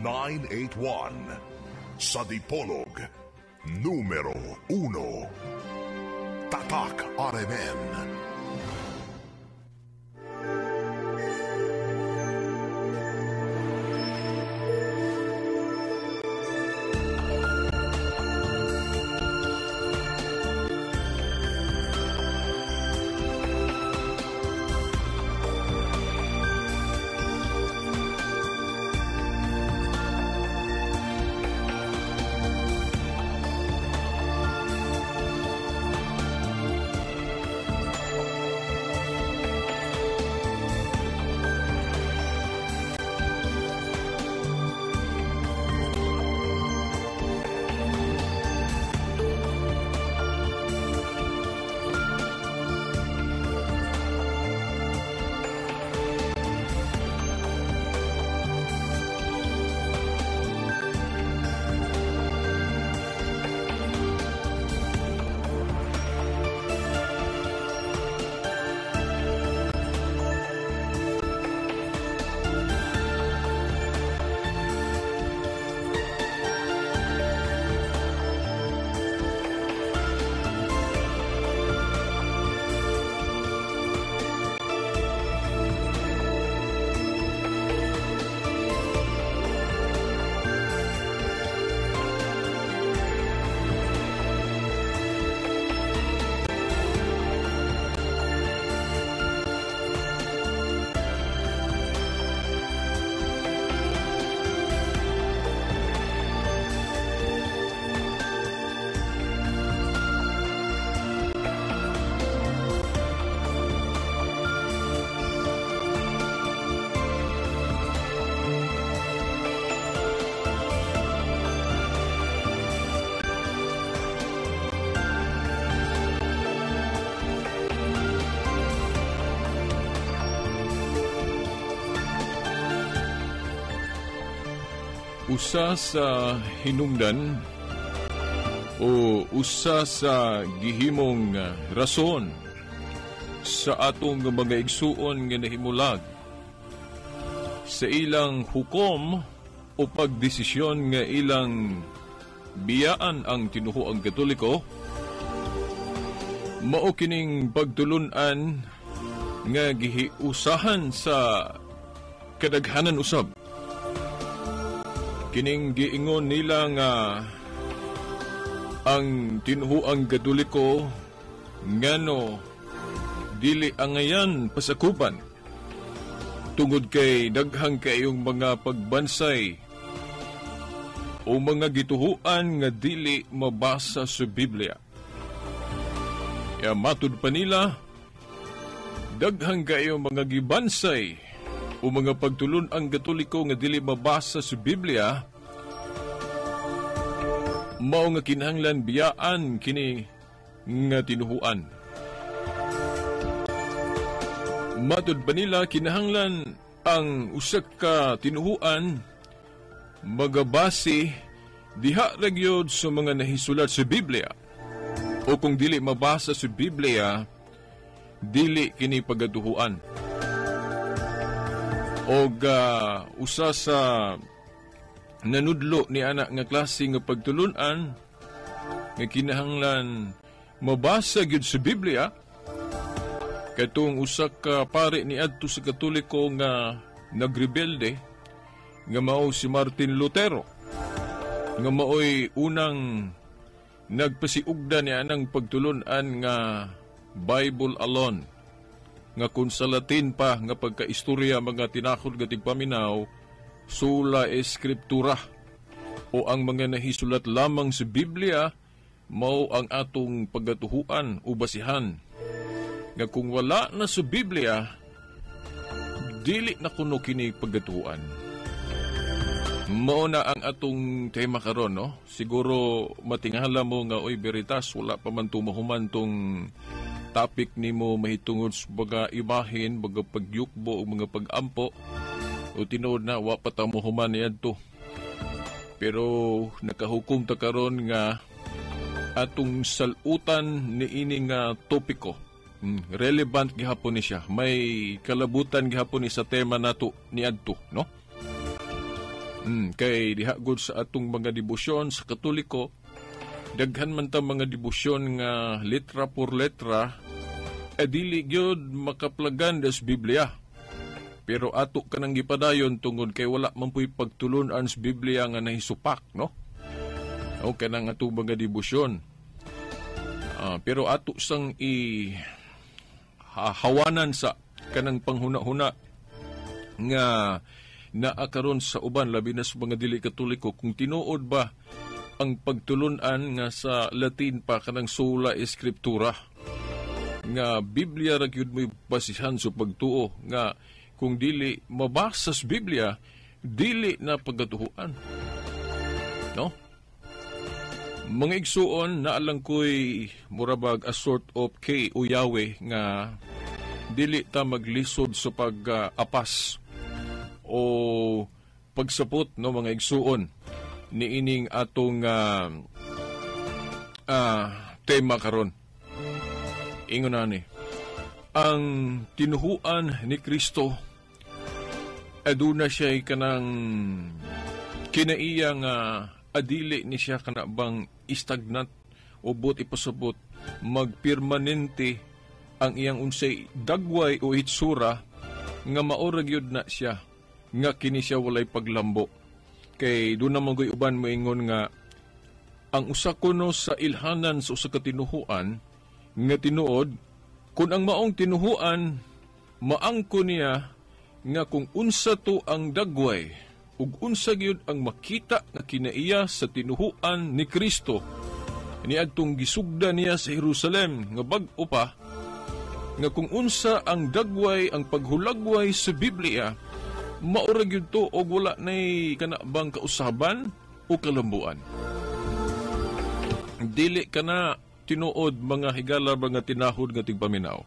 0981. Sa Dipolog, numero 1. Tatak RMN. Usa sa hinungdan o usa sa gihimong rason sa atong mga igsuon nga nahimulag sa ilang hukom o pagdesisyon nga ilang biyaan ang tinuhuang Katoliko, mao kining pagtulunan nga gihiusahan sa kadaghanan usab. Kining giingon nila nga ang tinuhuang Katoliko ngano dili angayan pasakupan tungod kay daghang kayong mga pagbansay o mga gituhuan nga dili mabasa sa Biblia. Kaya matud pa nila, daghang kayong mga gibansay o mga pagtulon ang Katoliko nga dili mabasa sa Biblia, mao nga kinahanglan biyaan kini nga tinuhuan. Matud pa nila, kinahanglan ang usak ka tinuhuan magabase diha ra gyud sa mga nahisulat sa Biblia, o kung dili mabasa sa Biblia, dili kini pagatuhuan. Og usa sa nanudlo ni anak nga klase nga pagtulunan nga kinahanglan mabasa gyud sa Biblia, katong usa ka pare ni adto sa Katoliko nga nagrebelde nga mao si Martin Lutero, nga maoy unang nagpasiugda ni anang pagtulunan nga Bible alone, nga kung sa Latin pa nga pagkaistorya mga tinakod nga tigpaminaw, sola eskriptura, o ang mga nahisulat lamang sa Biblia mao ang atong pagatuhuan o basihan. Nga kung wala na sa Biblia, dili na kuno kini pagatuhuan. Mao na ang atong tema karon, no? Siguro matingala mo nga oy Veritas, wala pa man tumahuman tong topic nimo mahitungod sa baga ibahin, baga pagyukbo o mga pagampo, o tinuod na wa pa ta mohuman niadto. Pero nakahukom ta karon nga atong salutan ni ini nga topiko. Relevant gihapon ni siya. May kalabutan gihapon ni sa tema nato niadto, no? Kay dihagod sa atong mga debosyon sa Katoliko, daghan man ta mga debosyon nga letra por letra, dili gyud makaplagan des Biblia. Pero ato kanang gipadayon tungod kay wala man puy pagtulunan sa Biblia nga nahisupak, no? O kanang atong mga debosyon. Pero ato sang hawanan sa kanang panghuna-huna nga naakaron sa uban, labi na sa mga dili Katoliko, kung tinuod ba ang pagtulunan nga sa Latin pa kanang sola escriptura, nga Biblia ra gyud may basihan sa pagtuo, nga kung dili mabasa sa Biblia, dili na pagatuhuan. No? Mga igsuon, naalang ko'y murabag a sort of kay o Yahweh nga dili ta maglisod sa pag-apas o pagsapot, no, mga igsuon ni ining atong tema karon. Ingon ani, ang tinuhuan ni Kristo aduna siya kanang kinaiya nga adili ni siya kanabang istagnat o but ipasabot magpermanente ang iyang unsay dagway o hitsura nga maorag yun na siya nga kini siya walay paglambo. Kay doon naman ko'y uban moingon nga ang usa kuno sa ilhanan sa usa ka tinuhuan nga tinuod, kung ang maong tinuhuan maangko niya nga kung unsa to ang dagway ug unsa gyud ang makita nga kinaiya sa tinuhuan ni Kristo niadtong gisugda niya sa Jerusalem nga bag-o pa, nga kung unsa ang dagway, ang paghulagway sa Biblia, maurag yun to o wala na'y kanabang kausaban o kalambuan. Dili ka na tinuod mga higala mga tinahod nga tigpaminaw.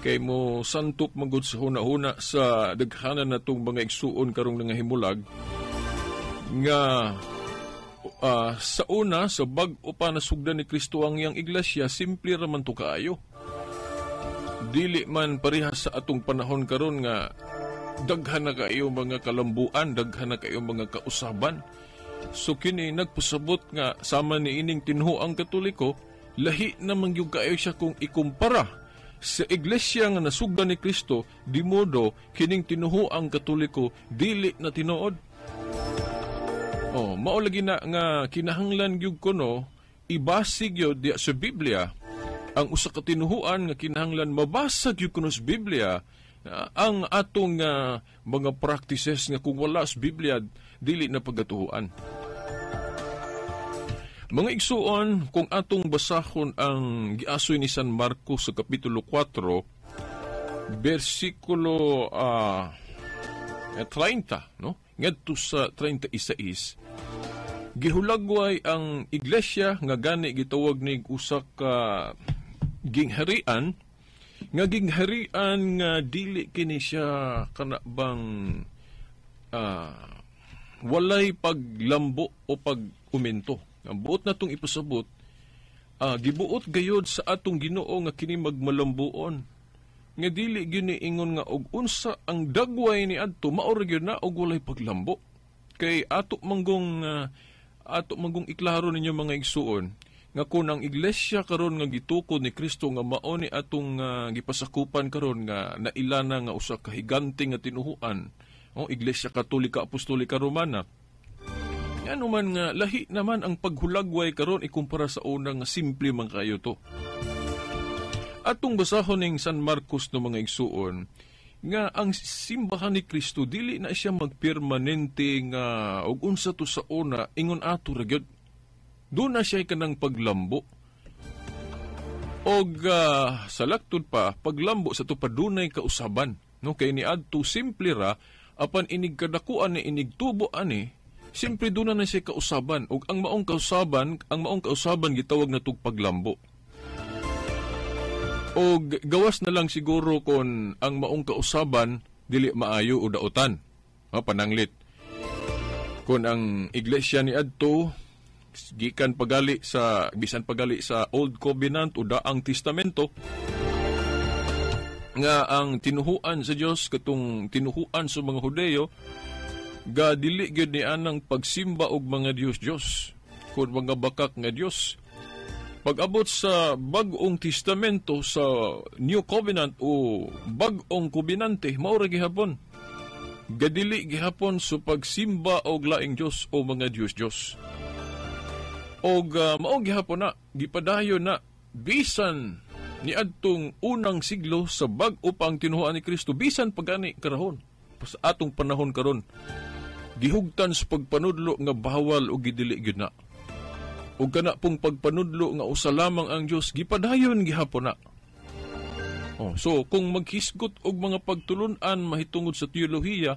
Kay mo santop magod sa huna-huna sa daghanan na itong mga igsuon karong nangahimulag nga sa una, sa bag-o pa na sugdan ni Kristo ang iyang iglesia, simple raman to kaayo. Dili man parehas sa atong panahon karon nga daghan na kayo mga kalambuan, daghan na kayo mga kausaban. So kini nagpasabot nga sama ni ining tinho ang Katoliko, lahi naman yung kayo siya kung ikumpara sa iglesia nga nasugdan ni Kristo, di modo kining tinuho ang Katoliko dili na tinuod. Mao lagi na nga kinahanglan gyud kuno ibasig gyud diya sa Biblia ang usa ka tinuhuan nga kinahanglan mabasag gyud kuno sa Biblia ang atong mga practices nga kung wala sa Biblia dili na pagatuhuan. Mga igsuon, kung atong basahon ang giasoy ni San Marcos sa Kapitulo 4, versikulo 30, no? Ngadto sa 36, gihulagway ang iglesia nga gani gitawag ni usa ka gingharian, nga gingharian nga dili kini siya kanabang walay paglambo o pag-uminto. Ang buot na itong ipasabot, gibuot gayod sa atong Ginoo nga kini magmalambuon. Nga dili gyud ingon nga og unsa ang dagway ni adto maura gyud na og walay paglambo. Kay ato manggong iklaro ninyo mga igsuon nga kun ang iglesia karon nga gitukod ni Kristo nga mao ni atong gipasakupan karon nga nailana nga usa ka higante nga tinuhuan, Iglesia Katolika Apostolika Romana. Ano man nga lahi naman ang paghulagway karon ikumpara sa una nga simple man kayo to. Atong basahon ning San Marcos no mga igsuon nga ang simbahan ni Kristo dili na siya magpermanente nga og unsa to sa una ingon ato ra gyud. Doon na siya kanang paglambo. Og sa laktod pa paglambo sa to padunay kausaban, no, kay ni adto simple ra apan inig kadakuan ni inig tubo ani. Siyempre doon na siya kausaban. O ang maong kausaban gitawag na tug paglambo. O gawas na lang siguro kung ang maong kausaban dili maayo o dautan. Pananglit. Kung ang iglesia ni adto bisan pagali sa Old Covenant o Daang Testamento, nga ang tinuhuan sa Dios katong tinuhuan sa mga Hudeyo ga dili gyud ni anang pagsimba og mga Dios kun mga bakak nga Dios. Pag-abot sa bag-ong testamento sa New Covenant o bag-ong kubinante, maura gihapon. Gadili gihapon sa pagsimba og laing Dios o mga Dios. Og mao gihapon na, gipadayon na, bisan ni adtong unang siglo sa bag-o pang tinuhuan ni Kristo, bisan pagani karahon, sa atong panahon karon, gihugtan sa pagpanudlo nga bawal o gidili gyud na. O kana pong pagpanudlo nga usa lamang ang Dios, gipadayon gihapon na. So kung maghisgot og mga pagtulun-an mahitungod sa teolohiya,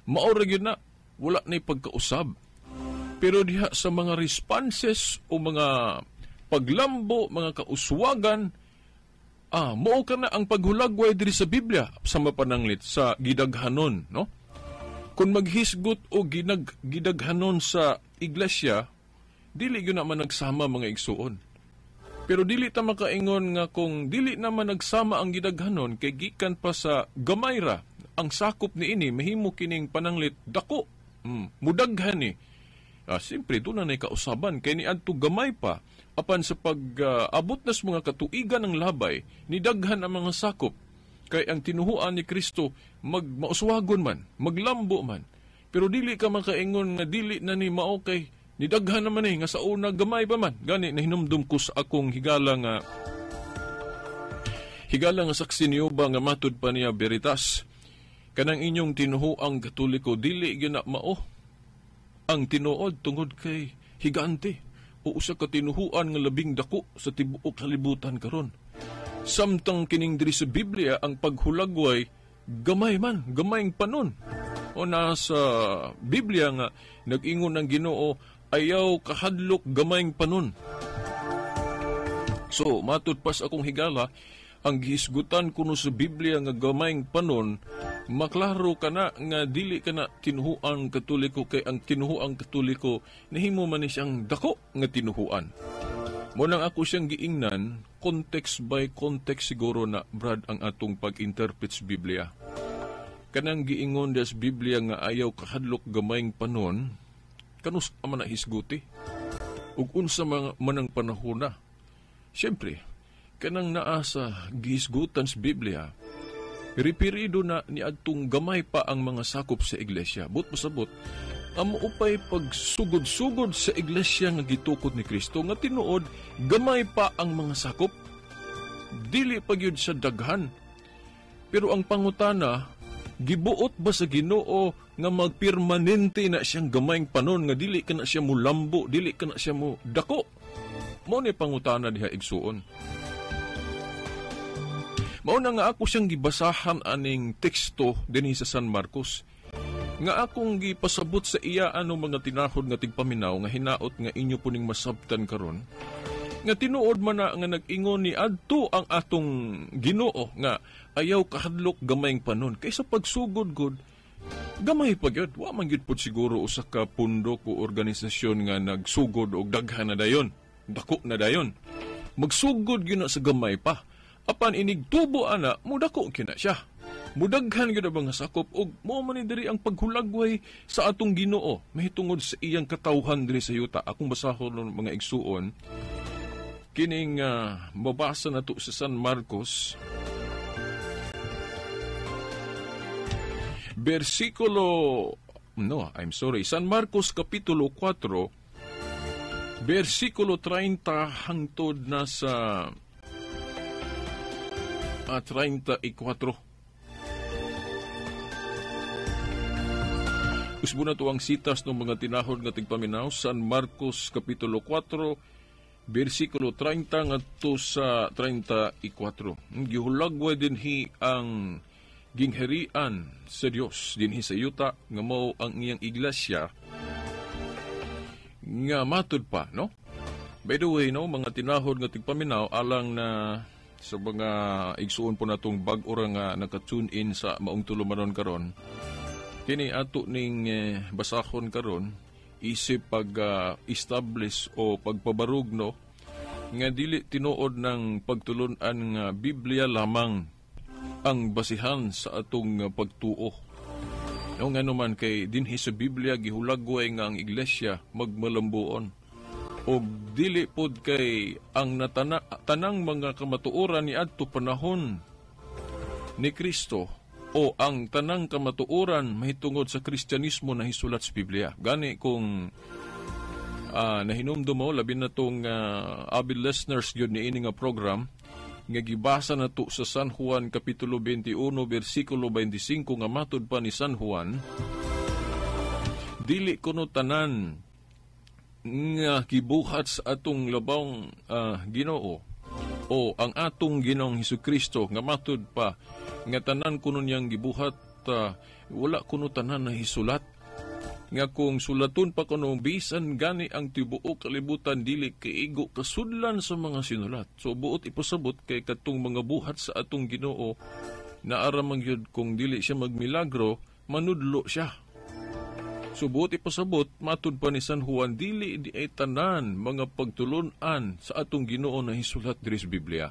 maura gyud na, wala na pagkausab. Pero diha sa mga responses o mga paglambo, mga kauswagan, mao ka na ang paghulagway diri sa Biblia sa mapananglit sa gidaghanon, no? Kung maghisgot o gidaghanon sa iglesia, dili gyud naman nagsama mga igsuon. Pero dili ta makaingon nga kung dili naman nagsama ang gidaghanon kay gikan pa sa gamay ra ang sakop niini, mahimo kining pananglit dako. Mudaghan ni. Siyempre doon na kausaban kay niadto gamay pa apan sa pag-abot na sa mga katuigan ng labay ni daghan ang mga sakop kay ang tinuhuan ni Kristo mauswagon man, maglambo man. Pero dili ka makaingon nga dili na ni mao kay nidaghan naman nga sa una gamay pa man. Gani na hinumdum ko sa akong higala nga saksi niyo ba nga matud pa niya Veritas. Kanang inyong tinuhuang Katoliko dili gyud na mao ang tinuod tungod kay higante o usa ka tinuhuan nga labing dako sa tibuok kalibutan karon. Samtang kining diri sa Biblia ang paghulagway gamay man, gamayng panon. O nasa Biblia nga nag-ingon ang Ginoo, ayaw kahadlok gamayng panon. So, matud pas akong higala, ang gihisgutan kuno sa Biblia nga gamayng panon, maklaro ka na nga dili ka na tinuhuang Katoliko kay ang tinuhuang Katoliko nahimo man ni siyang dako nga tinuhuan. Munang ako siyang giingnan, context by context siguro na brad ang atong pag-interpret sa Biblia. Kanang giingon des Biblia nga ayaw kahadlok gamayng panon, kanus man na hisguti. Ug unsa manang panahon na. Siyempre, kanang naa sa gihisgutan sa Biblia, repirido na ni adtong gamay pa ang mga sakop sa iglesia. But pasabot, ang upay pagsugod-sugod sa iglesia nga gitukod ni Kristo nga tinuod, gamay pa ang mga sakop. Dili pa gyud sa daghan. Pero ang pangutana, gibuot ba sa Ginoo nga magpermanente na siyang gamayng panon nga dili ka na siya mo lambo, dili ka na siya mo dako? Mao ni pangutana diha igsuon. Mao na nga ako siyang gibasahan aning teksto dinhi sa San Marcos. Nga akong gipasabot sa iya mga tinahod nga tigpaminaw nga hinaot nga inyo puning masabtan karon. Nga tinuod man na nga nag-ingon ni adto ang atong Ginoo nga ayaw kahadlok gamayng panon. Kaysa pagsugod gud gamay pa gyud. Wa man gyud pud siguro usa ka pundok o organisasyon nga nagsugod og daghan na dayon. Dako na dayon. Magsugod gyud na sa gamay pa. Apan inigtubo ana, mudako kina siya. Mudaghan gyud ang mga sakop ug mao man diri ang paghulagway sa atong Ginoo mahitungod sa iyang katawhan diri sa yuta. Akong basahon ng mga igsuon kining mabasa na to sa San Marcos San Marcos Kapitulo 4 versikulo 30 hangtod na sa 34. Usbo na to ang sitas ng mga tinahod nga tigpaminaw. San Marcos Kapitulo 4 versikulo 30 ngadto sa 34. Gihulagway dinhi ang gingharian sa Dios dinhi sa yuta nga mao ang iyang iglesia nga matud pa, no? By the way, no, mga tinahod nga tigpaminaw alang na sa mga igsuon po natong bag-o nga naka-tune in sa maong tulumanon karon. Kini ato ning basahon karon isip pag-establish o pagpabarug, no, nga dili tinuod ng pagtulunan nga Biblia lamang ang basihan sa atong pagtuo. O nga naman kay dinhi sa Biblia gihulagway nga ang iglesia magmalambuon. O dili pod kay ang tanang mga kamatuoran ni adto panahon ni Kristo o ang tanang kamatuoran mahitungod sa Kristyanismo na hisulat sa Biblia. Gani kung nahinumdum mo, labi na itong avid listeners yun ni ini nga program, nga gibasa na to sa San Juan Kapitulo 21, versikulo 25, nga matod pa ni San Juan, dili kuno tanan nga gibuhat sa atong labawng Ginoo o ang atong Ginoong Hesukristo nga matod pa nga tanan kuno niyang gibuhat, wala kuno tanan na hisulat. Nga kung sulaton pa kuno bisan gani ang tibuok kalibutan dili kaigo kasudlan sa mga sinulat. So buot ipasabot kay katong mga buhat sa atong Ginoo na aramang yun kung dili siya magmilagro, manudlo siya. So buot ipasabot matud pa ni San Juan dili di ay tanan mga pagtulon-an sa atong Ginoo na hisulat diri sa Biblia.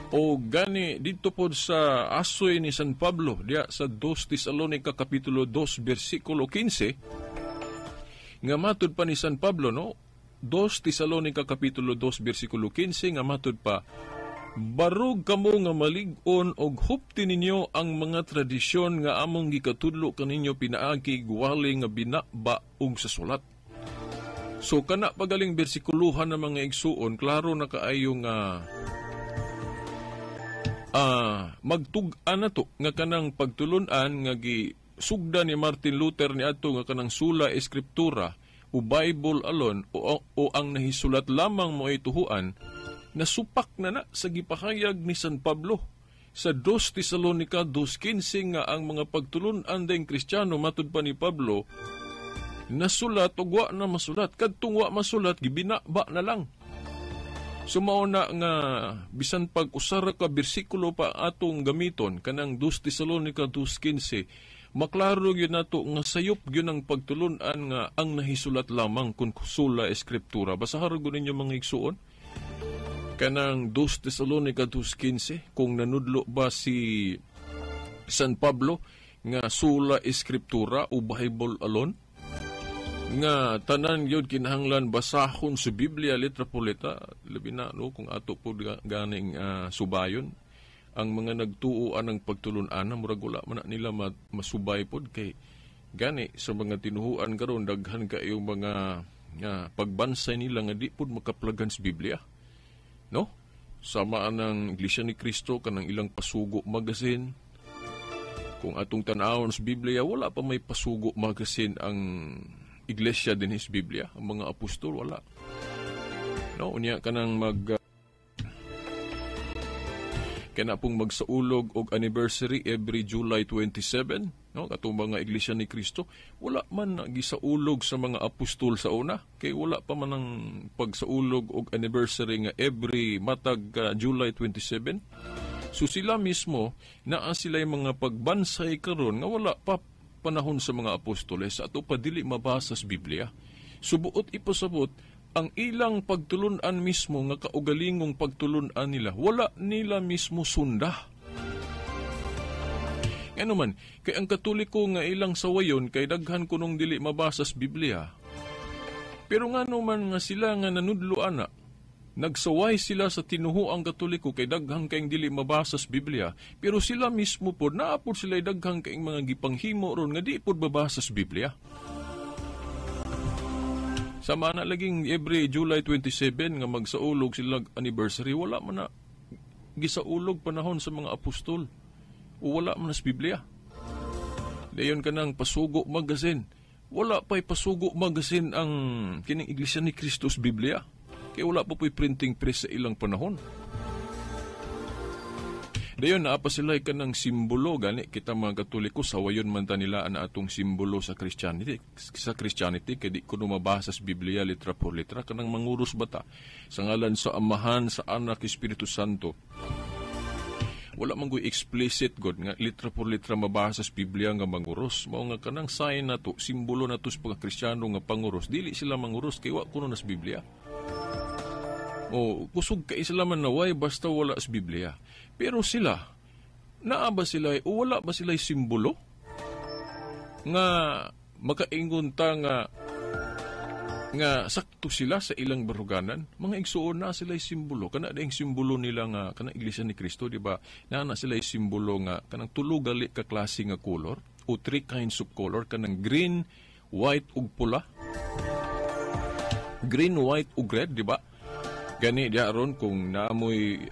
O gani dito po sa asoy ni San Pablo diya sa 2 Tesalonica Kapitulo 2 versikulo 15 nga matud pa ni San Pablo, no? 2 Tesalonica Kapitulo 2 versikulo 15 nga matud pa, barug kamo nga malig-on og hupti ninyo ang mga tradisyon nga among gikatudlo kaninyo pinaagi guwali nga binaba og sa sulat. So kana pagaling bersikuluhan ng mga igsuon, klaro na kaayo nga magtug-an na to nga kanang pagtulun-an nga gisugda ni Martin Luther ni adto nga kanang sola eskriptura o Bible alone o ang nahisulat lamang mo ay tuhuan, nasupak na sa gipahayag ni San Pablo sa 2 Tesalonica 2:15 nga ang mga pagtulun-an dayng Kristiyano matud pa ni Pablo nasulat o wa na masulat, kadtong wa masulat gibinaba na lang. Sumauna nga bisan pag usara ka bersikulo pa atong gamiton kanang 2 Tesalonica 2:15, maklaro gyud nato nga sayop gyud ang pagtulun-an nga ang nahisulat lamang kun sola eskriptura. Basahan gyud ninyo mga igsuon kanang 2 Tesalonica 2:15 kung nanudlo ba si San Pablo nga sola eskriptura o Bible alone, nga tanan yun kinahanglan basahon sa Biblia letra po letra, labi na no, kung ato po ganing subayon ang mga nagtuuan ng pagtulun-an, murag wala man nila masubay pod kay gani sa mga tinuhuan karon daghan kayong mga pagbansay nila nga di pod makaplagan sa Biblia, no? Sama ng Iglesia ni Cristo kanang ilang pasugo magazine. Kung atong tan-awon sa Biblia, wala pa may pasugo magazine ang Iglesia din sa Biblia, ang mga apostol wala. No, unya kanang kana pong magsaulog og anniversary every July 27, no? Katong mga Iglesia ni Cristo, wala man gisaulog sa mga apostol sa una, kay wala pa man ang pagsaulog og anniversary nga every matag July 27. So sila mismo naa sila mga pagbansay karon nga wala pa panahon sa mga apostoles ato pa dili mabasa sa Biblia. Subuot ipasabot ang ilang pagtulun-an mismo nga kaugalingong pagtulun-an nila, wala nila mismo sunda. Ano man, kay ang Katoliko nga ilang sawayon kay daghan kunong dili mabasa sa Biblia. Pero nga naman nga sila nga nanudlo ana, nagsaway sila sa tinuhuang Katoliko kay daghang kayong dili mabasa sa Biblia, pero sila mismo po, naapod sila daghang kayong mga gipanghimo ron nga di po babasa sa Biblia. Sama na laging every July 27 nga magsaulog sila anniversary, wala man na gisaulog panahon sa mga apostol o wala man na sa Biblia. Dayon ka ng pasugo magazine, wala pa'y pasugo magazine ang kining Iglesia ni Cristo sa Biblia. Kaya wala po po'y printing press sa ilang panahon. Dayon naapa sila ka ng simbolo, gani kita mga Katoliko, sawayon man ta nila na atong simbolo sa Christianity. Sa Christianity, kaya di ko mabasa sa Biblia, litra por litra, kanang manguros bata. Sa ngalan sa Amahan, sa Anak, Espiritu Santo. Wala man ko'y explicit God, nga litra por litra mabasa sa Biblia nga manguros. Mao nga kanang sign na to, simbolo na to sa mga Kristiyano nga panguros. Dili sila manguros, kaya wala kuno na sa Biblia. O kusog kaislaman na way basta wala sa Biblia. Pero sila, naa ba sila o wala ba sila simbolo? nga makaingon ta nga sakto sila sa ilang baruganan. Mga igsuon na sila simbolo, kana daing simbolo nila nga kanang Iglesia ni Cristo, di ba? Na sila simbolo nga kanang tulo gali ka klase nga color o 3 kinds of color, kanang green, white ug pula. Green, white ug red, di ba? Gani diaron kung naamoy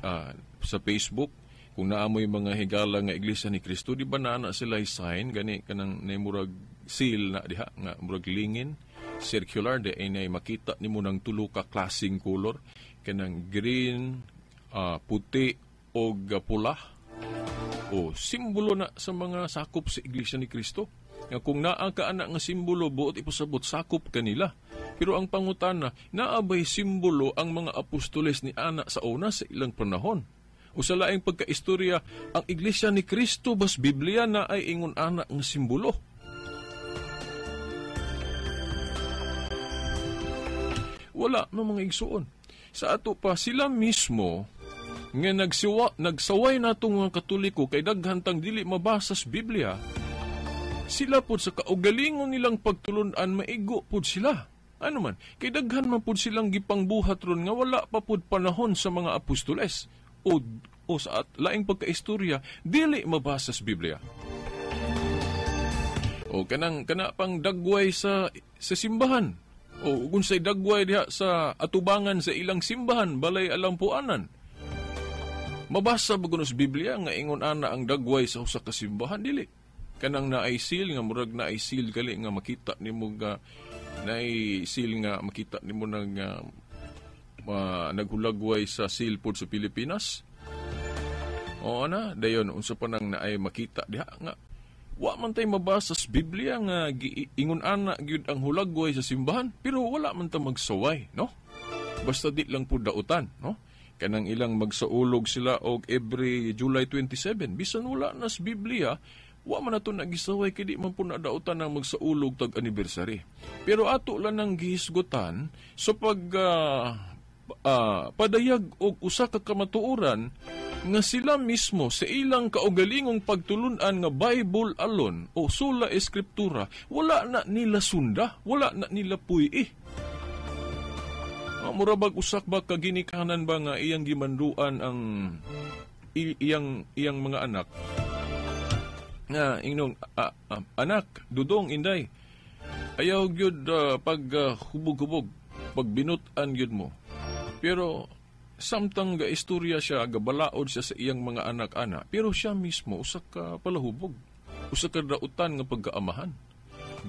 sa Facebook, kung naamoy mga higala nga Iglesia ni Cristo, di ba na sila sign gani kanang murag seal na diha nga murag lingin circular de ay makita nimo ng tulo ka klaseng color, kanang green, puti og pula. O simbolo na sa mga sakop sa Iglesia ni Cristo. Nga kung naa ka anak nga simbolo, buot ipasabot sakop kanila. Pero ang pangutana, naabay simbolo ang mga apostoles ni ana sa una sa ilang panahon. O sa laing pagkaistorya, ang Iglesia ni Cristo bas Biblia na ay ingon anak nga simbolo. Wala na mga igsuon. Sa ato pa, sila mismo nga nagsaway natong mga Katoliko kay daghantang dili mabasa sa Biblia. Sila pod sa kaugalingon nilang pagtulunan maigo pod sila. Ano man, kay daghan man pod silang gipangbuhat ron nga wala pa pod panahon sa mga apostoles. O sa laing pagkaistorya, dili mabasa sa Biblia. O kana pang dagway sa simbahan. O kung sa'y dagway diha sa atubangan sa ilang simbahan, balay alampuanan. Mabasa ba kuno sa Biblia nga ingon ana ang dagway sa usa ka simbahan? Dili. Kanang naay-seal nga murag naay-seal gali nga makita nimo nga naay-seal nga makita nimo nang naghulagway sa seal pod sa Pilipinas. O ana, dayon unsa pa nang naay makita diha nga wa man tay mabasa sa Biblia nga ingon ana gyud ang hulagway sa simbahan, pero wala man ta magsaway, no? Basta di lang pud dautan, no? Kanang ilang magsaulog sila og every July 27, bisan wala na sa Biblia, wa man nato nagisaway kay di man pud nadautan ang magsaulog tag anniversary. Pero ato lang nang gihisgutan sa padayag og usa ka kamatuoran nga sila mismo sa ilang kaugalingong pagtulunan nga Bible alone o sola eskriptura, wala na nila sunda, wala na nila puy. Murabag usak ba kaginikanan ba nga iyang gimanduan ang iyang mga anak nga ingnon anak, dudong, inday, ayaw gyud pag hubog-hubog, pag binutan gyud mo. Pero samtang gaistorya siya, gabalaod siya sa iyang mga anak-anak, pero siya mismo usak ka palahubog, usak ka dautan nga pagkaamahan.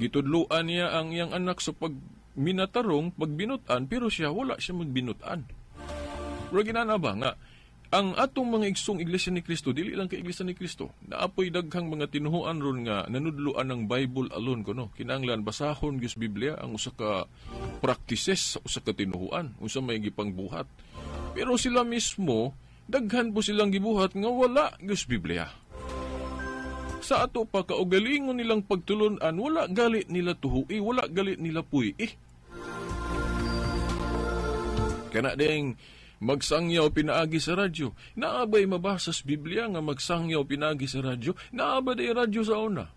Gitudluan niya ang iyang anak sa pagminatarong, pagbinutan, pero siya wala siya magbinutan. Pero ginana ba nga, ang atong mga igsong Iglesia ni Cristo, dili lang kay Iglesia ni Cristo, naapoy daghang mga tinuhuan ron nga nanudluan ng Bible alone kuno. Kinahanglan basahon gyud Biblia ang usa ka practices, usa ka tinuhuan, usa may gipangbuhat. Pero sila mismo, daghan po silang gibuhat nga wala gyud Biblia. Sa ato pa kaugalingon nilang pagtulunan, wala galit nila tuhui, wala galit nila puy. Kana ding magsangyaw pinaagi sa radyo. Naabay mabasa sa Biblia nga magsangyaw pinaagi sa radyo? Naabay radyo sa una.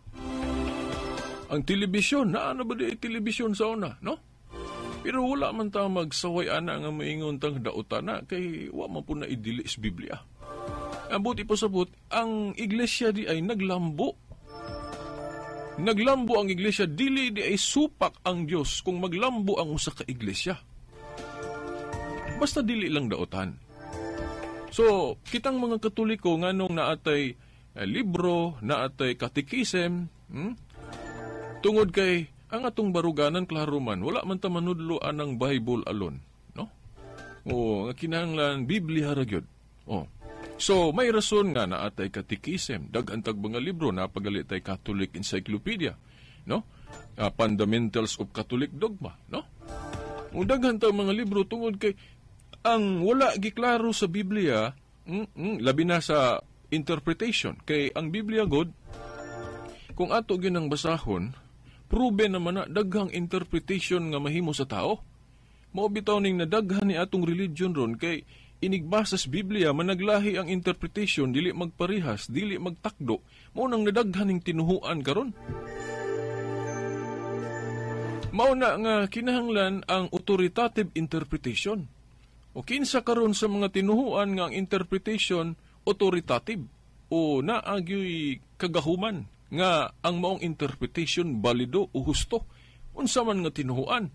Ang telebisyon, naano ba di telebisyon sa una, no? Pero wala man ta magsaway ana nga maingon tang daotana kay wa man po na idili sa Biblia. Buti pa sabot, ang iglesia di ay naglambo. Naglambo ang iglesia, dili di ay supak ang Dios kung maglambo ang usa ka iglesia. Basta dili lang daotan. So, kitang mga Katoliko nganong naatay libro, naatay katekisem, tungod kay ang atong baruganan klaro man, wala man ta manudloan ng Bible alone, no? O nga kinahanglan Biblia ra gyud. So, may rason nga naatay katekisem, dagantag mga libro, napagali tay Catholic Encyclopedia, no? Fundamentals of Catholic Dogma, no? O daghan ta mga libro tungod kay ang wala giklaro sa Biblia, labi na sa interpretation. Kay ang Biblia God, kung ato ginang basahon, proven naman na daghang interpretation nga mahimo sa tao. Mao bitaw ning nadaghan ni atong religion ron kay inigbasa sa Biblia managlahi ang interpretation, dili magparihas, dili magtakdo. Mao nang nadaghan ning tinuhuan karon. Mao na nga kinahanglan ang authoritative interpretation. O kinsa karon sa mga tinuhuan nga ang interpretation authoritative o naagyoy kagahuman nga ang maong interpretation balido o husto unsa man nga tinuhuan.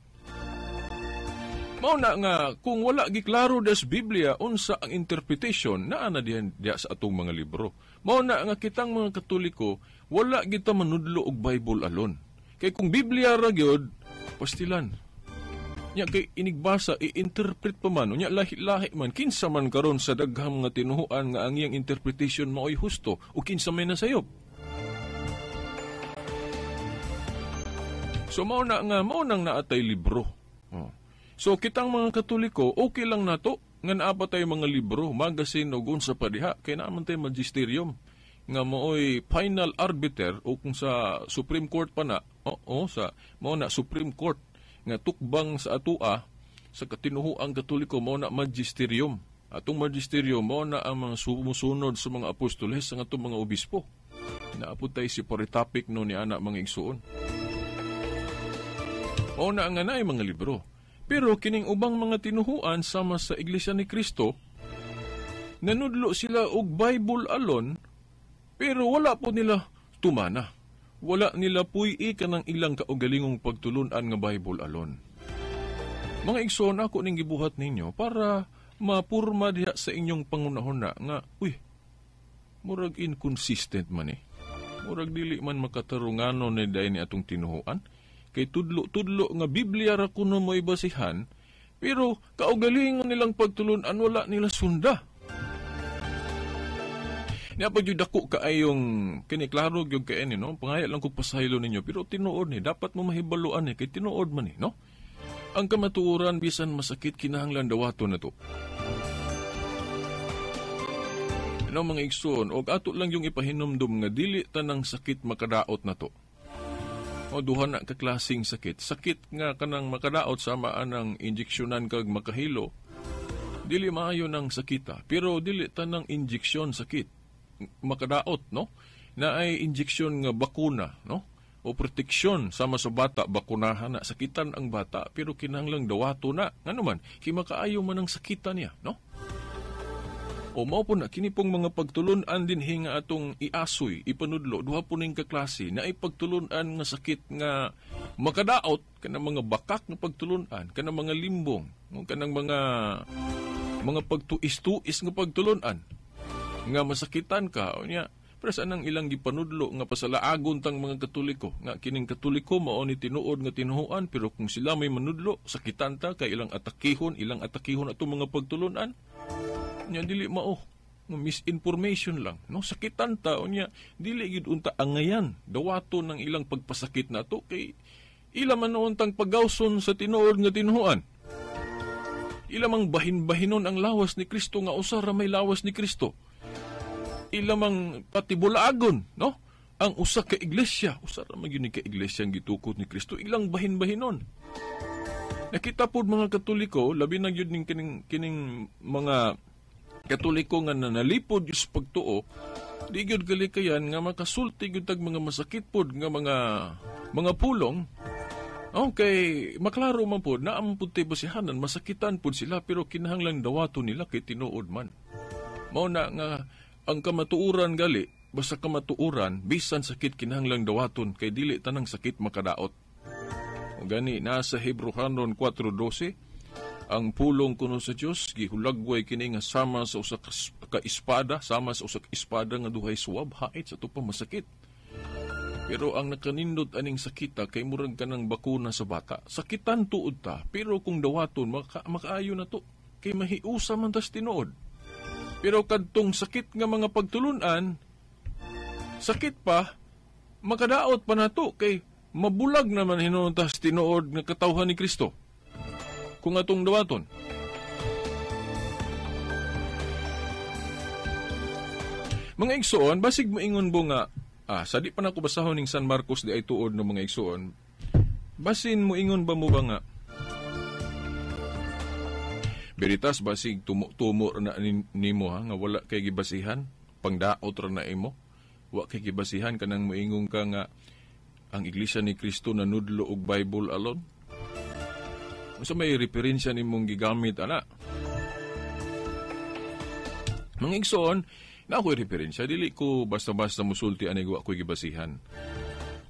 Mao na nga kung wala giklaro das Biblia unsa ang interpretation naa na diya sa atong mga libro. Mao na nga kitang mga Katoliko wala kita manudlo og Bible alone. Kay kung Biblia ra gyud pastilan. Nya kay inigbasa i-interpret pa man nya lahi-lahi man kinsa man karon sa daghang mga tinuhuan nga ang iyang interpretation maoy husto o kinsa may nasayop. So mao nang naatay libro. So kitang mga Katoliko okay lang nato nga naa pa tay mga libro, magazine ug unsa pa diha kay naa man tay magisterium nga maoy final arbiter o kung sa Supreme Court pa na sa mao na Supreme Court nga tukbang sa atua sa katinuhuang Katoliko mao na magisterium. Atong magisterium mao na ang mga sumusunod sa mga apostoles sa atong mga obispo. Naaputay si paritapik no ni ana mga igsuon. Mao na ang anay mga libro. Pero kining ubang mga tinuhuan sama sa Iglesia ni Cristo, nanudlo sila og Bible alone, pero wala po nila tumana. Wala nila puy-i ka ng ilang kaugalingong pagtulunan nga Bible alone. Mga igsoon, ako ning gibuhat ninyo para mapurma diha sa inyong pangunahon na nga, murag inconsistent man Murag dili man makatarungano ni dayon ni atong tinuhuan. Kay tudlo-tudlo nga Biblia ra kuno mo'y basihan, pero kaugalingon nilang pagtulunan wala nila sunda. Niya pa yung dako kaayong kiniklaro yung kain, no? Pangayat lang kong pasahilo ninyo, pero tinuod ni, dapat mo mahibaluan kay tinuod man no? Ang kamatuuran, bisan masakit, kinahanglan dawato na to. Ano mga igsoon, o ato lang yung ipahinumdum nga dili tanang sakit makadaot na to. O duha na kaklasing sakit. Sakit nga kanang makadaot sama anang injeksyonan kag makahilo. Dili maayo ng sakita, pero dili tanang injeksyon sakit. Makadaot, no? Na ay injeksyon nga bakuna, no? O proteksyon sama sa bata, bakunahan na, sakitan ang bata, pero kinahanglang dawato na. Nga naman, kimakaayo man ang sakitan niya, no? O mao po na, kinipong mga pagtulunan din hinga atong iasoy, ipanudlo, duha po ning kaklase, na ay pagtulunan nga sakit nga makadaot, kanang mga bakak nga pagtulunan, kanang mga limbong, kanang mga pagtuis-tuis nga pagtulunan, nga masakitan ka, o niya, pero saan ang ilang gipanudlo nga pasalaagon tang mga Katoliko, nga kining Katoliko mao ni tinuod nga tinuhuan, pero kung sila may manudlo, sakitan ta, kay ilang atakihon ato mga pagtulunan, niya dili mao, misinformation lang, no? Sakitan ta, o niya, dili gid unta angayan, dawato ng ilang pagpasakit na to, kay ila man untang pagawson sa tinuod nga tinuhuan. Ilamang bahin-bahinon ang lawas ni Kristo nga usara may lawas ni Kristo. Ilamang patibulaagon, no? Ang usa ka iglesia, usara magyud ka iglesia ang gitukod ni Kristo, ilang bahin-bahinon. Nakita pod mga Katoliko, labi na gyud ning kining mga Katoliko nga nanalipod yung pagtuo, di gyud galikayan nga makasulti gyud tag mga masakit pod nga mga pulong. Okay, maklaro man po, naampun tayo basihanan, masakitan po sila, pero kinahanglang dawato nila kay tinuod man. Mao na nga, ang kamatuuran gali, basta kamatuuran, bisan sakit kinahanglang dawaton, kay dili tanang sakit makadaot. O gani, nasa Hebrehanon 4:12, ang pulong kuno sa Diyos, gihulagway kini nga sama sa usa ka espada, nga duhay suwab, hait sa ito pa masakit. Pero ang nakanindot aning sakita kay murag ka ng bakuna sa bata. Sakitan tuod ta, pero kung dawaton, makaayo na to. Kay mahiusa man tas tinuod. Pero kadtong sakit nga mga pagtulunan, sakit pa, makadaot pa na to. Kay mabulag naman hinuon tas tinuod nga katawhan ni Kristo. Kung atong dawaton. Mga igsoon, basig moingon mo nga, sa di pa na ko basahon ng San Marcos di ay tuod ng mga igsoon, basin mo ingon ba mo ba nga, Veritas, basig tumo na nimo ha, nga wala kay gibasihan, pangdaot ra na imo, wa kay gibasihan, kanang moingon ka nga, ang Iglesia ni Kristo na nudlo og Bible alone? Unsa may referensya nimong gigamit ana? Mga igsoon, na ako'y referensya, dili ko basta-basta musulti ani wa ko'y gibasihan.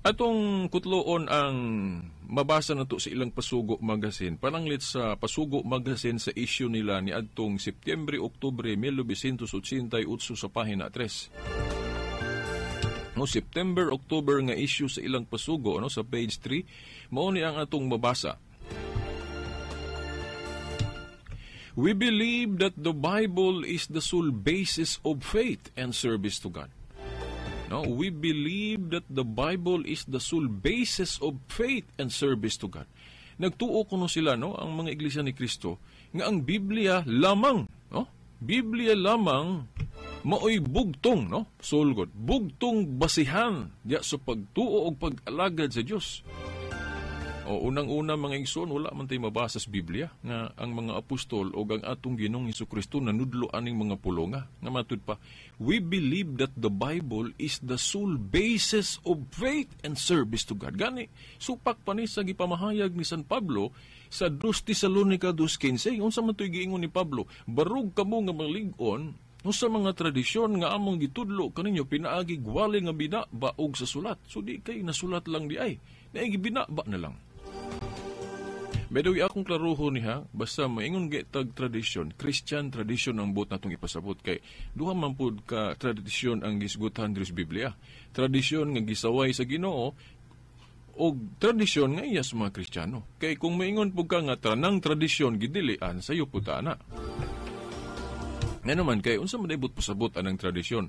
Atong kutloon ang mabasa na to sa ilang Pasugo Magazine, pananglit sa Pasugo Magazine sa issue nila ni adtong Septyembre-Oktubre 1988 sa pahina 3. No, September-October nga issue sa ilang Pasugo, ano, sa page 3, mao ni ang atong mabasa. We believe that the Bible is the sole basis of faith and service to God. No, we believe that the Bible is the sole basis of faith and service to God. Nagtuo kuno sila, no, ang mga iglesia ni Kristo nga ang Biblia lamang, no? Biblia lamang maoy bugtong, no? Sulgod, bugtong basihan diya sa pagtuo og pag-alagad sa Dios. O unang-una mga igsoon, wala man tayo mabasa sa Biblia nga ang mga apostol o ang atong Ginoong Hesukristo nanudlo aning mga pulonga. Nga matud pa, we believe that the Bible is the sole basis of faith and service to God. Gani, supak pa ni sa gipamahayag ni San Pablo sa 2 Tesalonica 2:15. Unsa man to'y giingon ni Pablo, barug kamo nga malig-on sa mga tradisyon nga among gitudlo kaninyo pinaagi gwali nga binabaog sa sulat. So di kay nasulat lang di ay, naigi binaba na lang. Medawi akong klaruhon niya, basta maingon tag tradisyon, Christian tradisyon ang buot natong ipasabot kay duha man pud ka tradisyon ang gisgutan diri sa Biblia. Tradisyon nga gisaway sa Ginoo o tradisyon nga iya sa mga Kristiyano. Kay kung maingon pud ka nga tanang tradisyon gidilian sayo pud ana. Nga naman kay unsa man ibot pasabot anang tradisyon.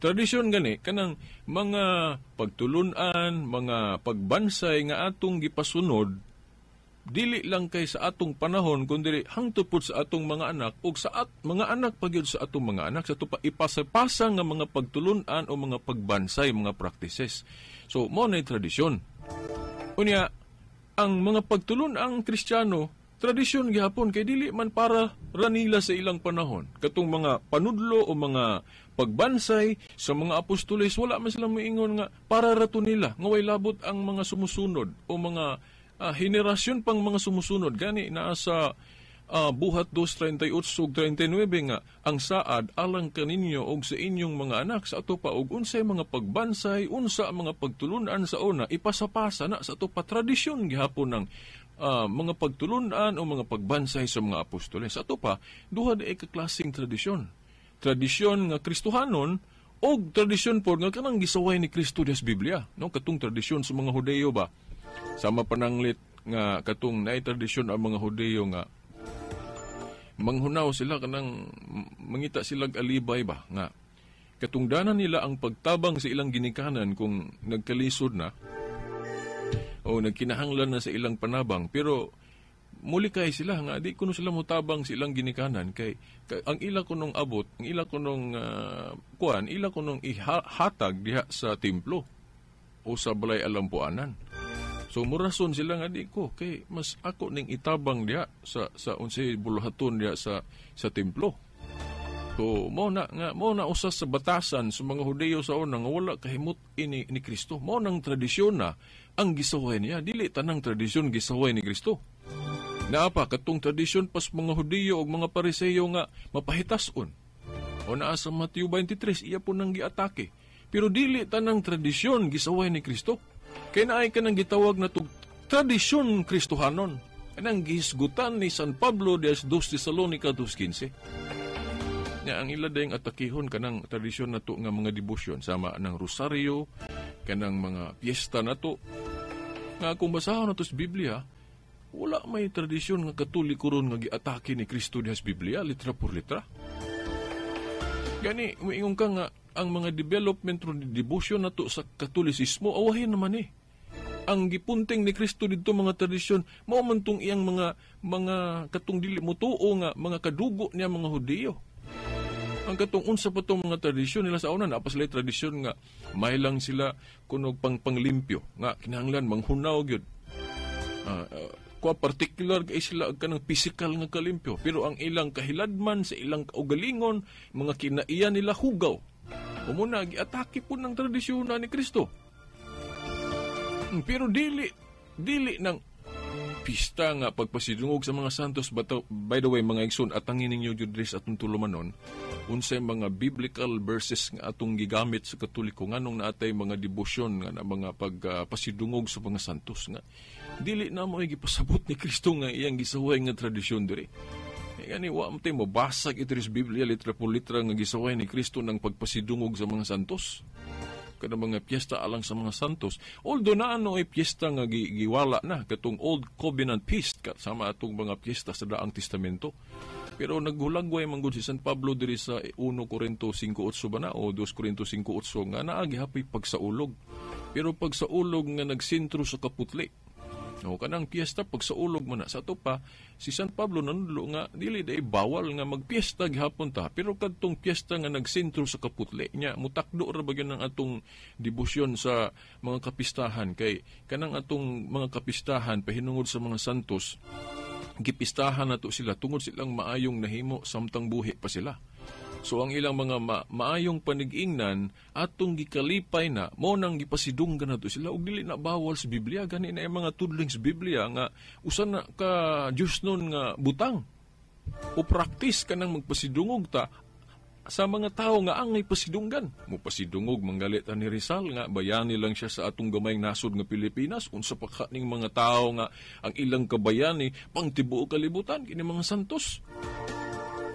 Tradisyon gani kanang mga pagtulunan, mga pagbansay nga atong gipasunod dili lang kay sa atong panahon kundi hangtod pud sa atong mga anak ug sa mga anak pagyud sa atong mga anak sa tupa ipasa-pasa nga mga pagtulunan o mga pagbansay, mga practices. So mo na tradisyon. Unya ang mga pagtulun-ang Kristiyano tradisyon gihapon kay dili man para ranila sa ilang panahon. Katong mga panudlo o mga pagbansay sa mga apostoles wala man silang moingon nga para rato nila nga way labot ang mga sumusunod o mga henerasyon pang mga sumusunod. Gani naa sa Buhat 2:38-39 nga ang saad alang kaninyo og sa inyong mga anak sa ato pa og unsay mga pagbansay, unsa ang mga pagtulunan sa una ipasapasa na sa ato pa tradisyon gihapon ng mga pagtulunan o mga pagbansay sa mga apostoles. Sa ato pa duha na ikaklaseng tradisyon. Tradisyon nga Kristohanon o tradisyon po nga kanang gisaway ni Kristo sa Biblia, no? Katong tradisyon sa mga Hudeyo ba? Sama pananglit nga katong naay tradisyon ang mga Hudeyo nga manghunaw sila kanang mangita silag alibay ba nga katungdanan nila ang pagtabang sa ilang ginikanan kung nagkalisod na o nagkinahanglan na sa ilang panabang, pero muli kay sila nga di kuno sila mutabang sa ilang ginikanan kay ang ila kunong abot, ang ila kunong ila kunong ihatag diha sa templo o sa balay alampuanan. So murason sila nga di ko kay mas ako ning itabang diha sa unsay buluhaton diha sa templo. So mo na usas sa batasan sa mga Hudeyo sa una nga wala kahimot ini ni Kristo. Mo nang tradisyon na ang gisaway niya, dili tanang tradisyon gisaway ni Kristo. Naapa katong tradisyon pas mga Hudeyo ug mga Pariseyo nga mapahitason. O naa sa Mateo 23 iya po nang giatake. Pero dili tanang tradisyon gisaway ni Kristo. Kaya naay ka nang gitawag na tradisyon Kristohanon. Anang gihisgutan ni San Pablo des 2 Tesalonica 2:15. Nga ang ila dayang atakihon kanang tradisyon na to nga mga debosyon sama ng rosaryo, kanang mga piyesta na to. Nga kung basahon na to sa Biblia, wala may tradisyon nga katoliko ron nga giatake ni Kristo des Biblia, litra por litra. Gani, umiingon ka nga, ang mga development ron debosyon na to sa Katolisismo, awahin naman eh. Ang gipunting ni Kristo dito mga tradisyon, mao man tong iyang mga katong dili mo tuo nga mga kadugo niya mga Hudiyo. Ang katong unsa pa tong mga tradisyon nila sa una, napas sila tradisyon nga may lang sila kunog panglimpyo nga kinahanglan manghunaw gyud. Particular kay sila kanang physical nga kalimpyo, pero ang ilang kahiladman sa ilang kaugalingon, mga kinaiya nila hugaw. Umuna giatake po ng tradisyon ni Kristo. Pero dili ng pista nga pagpasidungog sa mga santos. By the way, mga igsoon, atangin ninyo jud diri sa atong tulumanon, unsay mga biblical verses nga atong gigamit sa Katoliko nganong naatay mga debosyon nga na mga pagpasidungog sa mga santos nga dili na mo gipasabot ni Kristo nga iyang gisaway nga tradisyon diri. Gani wa mo tay mabasag ito sa Biblia litra por litra nga gisaway ni Kristo ng pagpasidungog sa mga santos. Kada mga piyesta alang sa mga santos. Although na ay piyesta nga giwala na katong Old Covenant Feast kasama atong mga piyesta sa Daang Testamento. Pero naghulagway man gud si San Pablo diri sa 1 Corinto 5:8 ba na o 2 Corinto 5:8 nga naagi hapoy pagsaulog. Pero pagsaulog nga nagsentro sa kaputli. O kanang piyesta pagsaulog man na sa ato pa si San Pablo nanudlo nga dili day bawal nga magpiyesta gihapon ta, pero kadtong piyesta nga nagsentro sa kaputli nya mutakdo ra ba gyud ang atong debosyon sa mga kapistahan kay kanang atong mga kapistahan pahinungod sa mga santos gipistahan nato sila tungod silang maayong nahimo samtang buhi pa sila. So ang ilang mga maayong panig-ingnan atong gikalipay na mo nang gipasidunggan nato sila og dili na bawal sa Biblia gani na mga tudling sa Biblia nga usan na ka Dios nun nga butang o practice kanang magpasidungog ta sa mga tao nga angay pasidunggan. Mo pasidungog manggalit ni Rizal nga bayani lang siya sa atong gamayng nasod nga Pilipinas unsa pa kaning mga tao nga ang ilang kabayani pang tibuok kalibutan kini mga santos.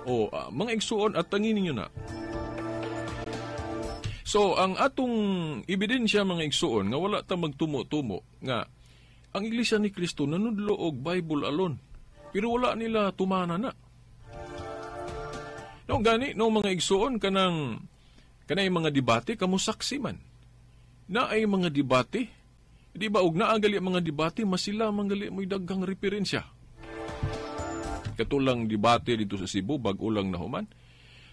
O mga igsuon at tangin ninyo na. So, ang atong ebidensya mga igsuon nga wala ta magtumo-tumo nga ang Iglesia ni Cristo nanudlo og Bible alone. Pero wala nila tumana na. No, gani, no mga igsuon kanay mga debate kamo saksi man. Na ay mga debate, di ba og naagali mga debate masila manggali mo'y daghang referensya. Katulang debate dito sa Cebu, bag-o lang na human.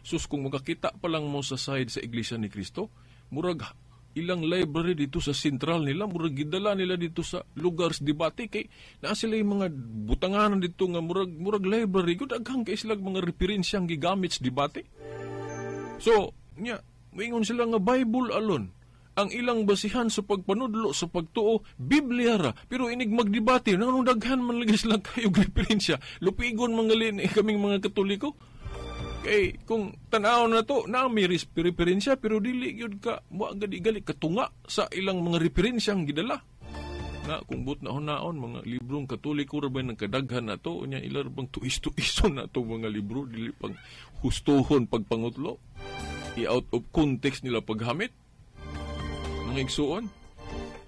Sus, kung makakita pa lang mo sa side sa Iglesia ni Cristo, murag ilang library dito sa sentral nila, murag gidala nila dito sa lugar sa debate, kay naa sila yung mga butanganan dito nga murag library, kung daghang kay sila mga referensyang gigamit sa debate. So, maingon sila nga Bible alone. Ang ilang basihan sa pagpanudlo, sa pagtuo, Biblia ra. Pero inig magdebate, nang daghan man lagi sila kayo referensya. Lupigon mangalin kaming mga Katoliko. Kay kung tanaw na to, na may referensya, pero dili yun ka, gali katunga sa ilang mga referensyang gidala. Na kung but na hunaon, mga librong Katoliko ra ba ng kadaghan na to, nya ilar bang tuis-tuison na to mga libro, dili pang hustuhon pagpangutlo. I-out of context nila paghamit. Mga igsuon,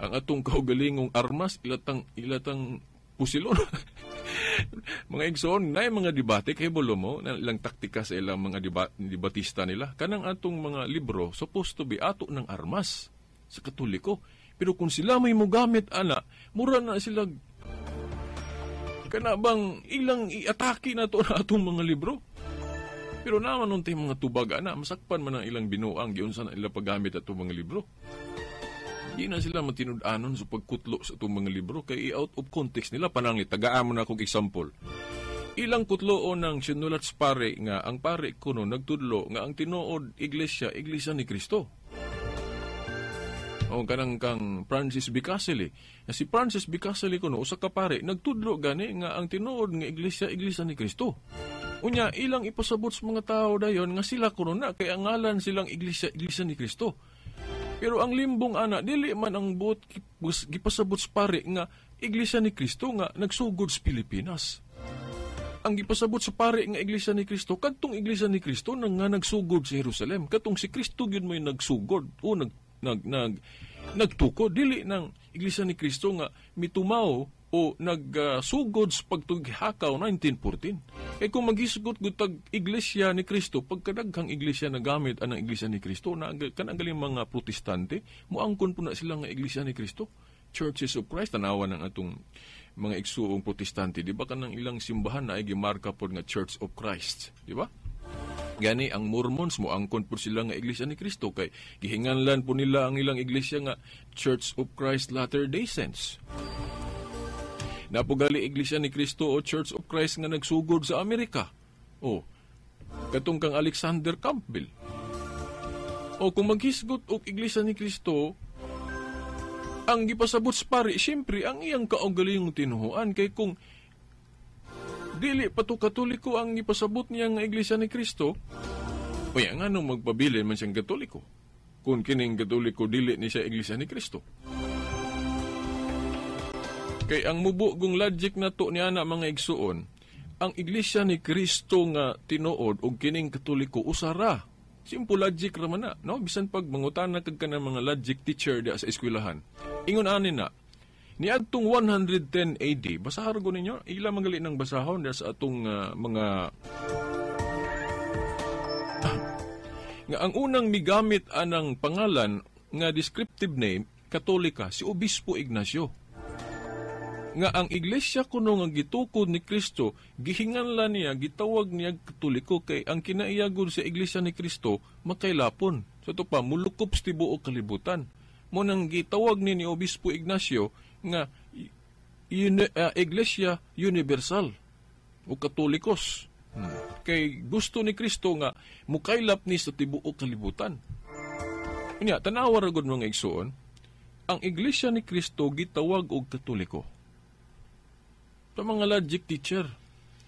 ang atong kaugalingong armas, ilatang pusilon. Mga igsoon, na mga debate, kay bolo mo, na ilang taktika sa ilang mga debatista nila. Kanang atong mga libro, supposed to be ato ng armas sa Katoliko. Pero kung sila may mugamit, mura na sila, kanabang ilang iatake na to na atong mga libro. Pero naman nun tayo mga tubag, masakpan man ang ilang binuang, giunsan na ilang paggamit atong mga libro. Di na sila matinud-anon sa pagkutlo sa itong mga libro kay out of context nila. Pananglit, tagaan mo na akong example. Ilang kutlo ng sinulat sa pare nga, ang pare ko no, nagtudlo nga ang tinuod Iglesia ni Cristo. O kanang kang Francis Bicasili. Si Francis Bicasili ko no, usa ka pare, nagtudlo gani nga ang tinuod nga Iglesia ni Cristo. Unya, ilang ipasabot sa mga tao dayon nga sila ko na, kaya ngalan silang Iglesia ni Cristo. Pero ang limbong dili man ang buot gipasabot sa pare nga Iglesia ni Cristo nga nagsugod sa Pilipinas. Ang gipasabot sa pare nga Iglesia ni Cristo, kadtong Iglesia ni Cristo nga nagsugod sa Jerusalem. Kadtong si Cristo gyud may nagsugod o nagtukod. Dili ng Iglesia ni Cristo nga mitumaw o nagsugod sa pagtughakaw 1914. Kung maghisgot gutag Iglesia ni Cristo, pagkadaghang Iglesia na gamit ang Iglesia ni Cristo, kanagaling mga protestante, muangkon po na sila nga Iglesia ni Cristo. Churches of Christ, tanawan ng atong mga igsuong protestante. Di ba kanang ilang simbahan na ay gimarka po nga Church of Christ? Di ba? Gani, ang Mormons, muangkon po sila nga Iglesia ni Cristo, kay gihinganlan po nila ang ilang Iglesia nga Church of Christ Latter-day Saints. Napugali Iglesia ni Cristo o Church of Christ nga nagsugod sa Amerika. O, katong kang Alexander Campbell. O, kung maghisgot og Iglesia ni Cristo, Ang gipasabot sa pari, siyempre, ang iyang kaugalingong tinuhuan. Kay kung dili pa to Katoliko ang gipasabot niya nga Iglesia ni Kristo, o yan nga nung magpabilin man siyang Katoliko. Kung kining Katoliko, dili ni siya Iglesia ni Kristo. Kay ang mubugong logic na to niya na mga igsuon, ang Iglesia ni Kristo nga tinuod o kining Katoliko, usara. Simple logic raman na, no? Bisan pag mangutana kag ka ng mga logic teacher di sa eskwelahan. Ingon ani na, ni adtong 110 AD, basahan ko ninyo, ilang magali ng basahon di sa atong mga... nga ang unang migamit anang pangalan nga descriptive name, Katolika, si Obispo Ignacio. Nga ang iglesia kuno nga gitukod ni Kristo, gihinganlan niya, gitawag niya Katoliko, kay ang kinaiyagon sa iglesia ni Kristo makailapon. So ito pa, mulukop sa tibuok kalibutan. Munang gitawag ni Obispo Ignacio nga Iglesia Universal o Katolikos. Kay gusto ni Kristo nga mukailap ni sa tibuok kalibutan. Unya, tanawa ra gud mga igsoon, ang iglesia ni Kristo gitawag og Katoliko. Sa mga logic teacher,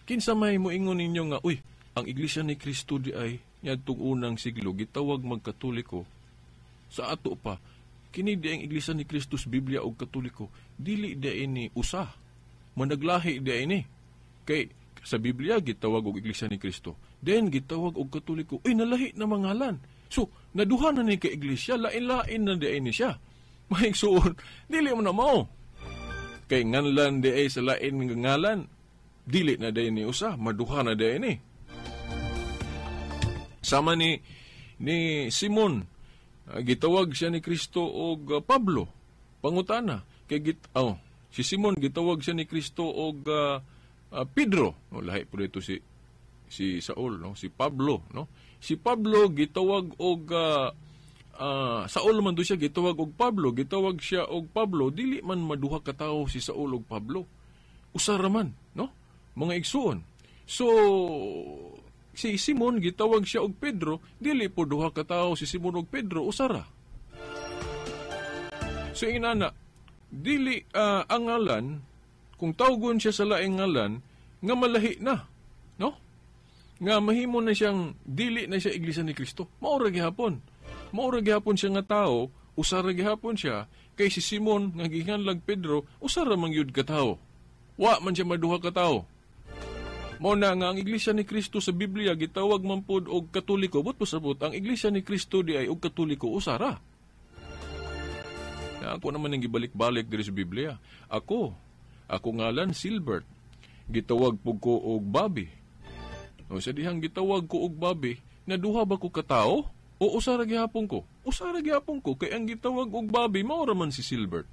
kinsa may moingon ninyo nga, uy, ang iglesia ni Kristo di ay niadtong unang siglo gitawag magkatoliko. Sa ato pa, kini di ang iglesia ni Kristo sa Biblia og Katoliko, dili di ini usa. Managlahi di ini. Kay sa Biblia gitawag og iglesia ni Kristo, then gitawag og Katoliko. Uy, nalahi na mangalan. So, naduha na ni ka iglesia, lain-lain na di ini siya. Mahigsuon, dili mo na mao. Kay nganlan di ay sa lain ng ngalan, dili na di ni usa, maduha na di ni. Sama ni Simon, gitawag siya ni Kristo og Pablo. Pangutana, kay si Simon gitawag siya ni Kristo og Pedro. No, lahi po dito si Saul, no? Si Pablo, no? Si Pablo gitawag og Saul man do siya gitawag og Pablo, gitawag siya og Pablo, dili man maduha ka tawo si Saul og Pablo. Usara man, no? Mga igsuon. So si Simon gitawag siya og Pedro, dili po duha ka tawo si Simon og Pedro, usara. So inana, dili ang ngalan kung tawgon siya sa laing ngalan nga malahi na, no? Nga mahimo na siyang dili na siya iglesia ni Kristo. Mao ra gihapon. Maura gihapon siya nga tao, usara gihapon siya, kay si Simon nga gihanlag Pedro, usara man yun ka tao. Wa man siya maduha ka tao. Mao na nga ang iglesia ni Kristo sa Biblia gitawag man pod og Katoliko, but pasabot ang iglesia ni Kristo di ay og Katoliko usara. Na ako naman ang gibalik-balik diri sa Biblia. Ako ngalan Silbert, gitawag pug ko og Bobby. O sa dihang gitawag ko og Bobby, naduha ba ko ka tao? O usara gihapon ko? Usara gihapon ko, kay ang gitawag og Bobby, maura man si Silbert.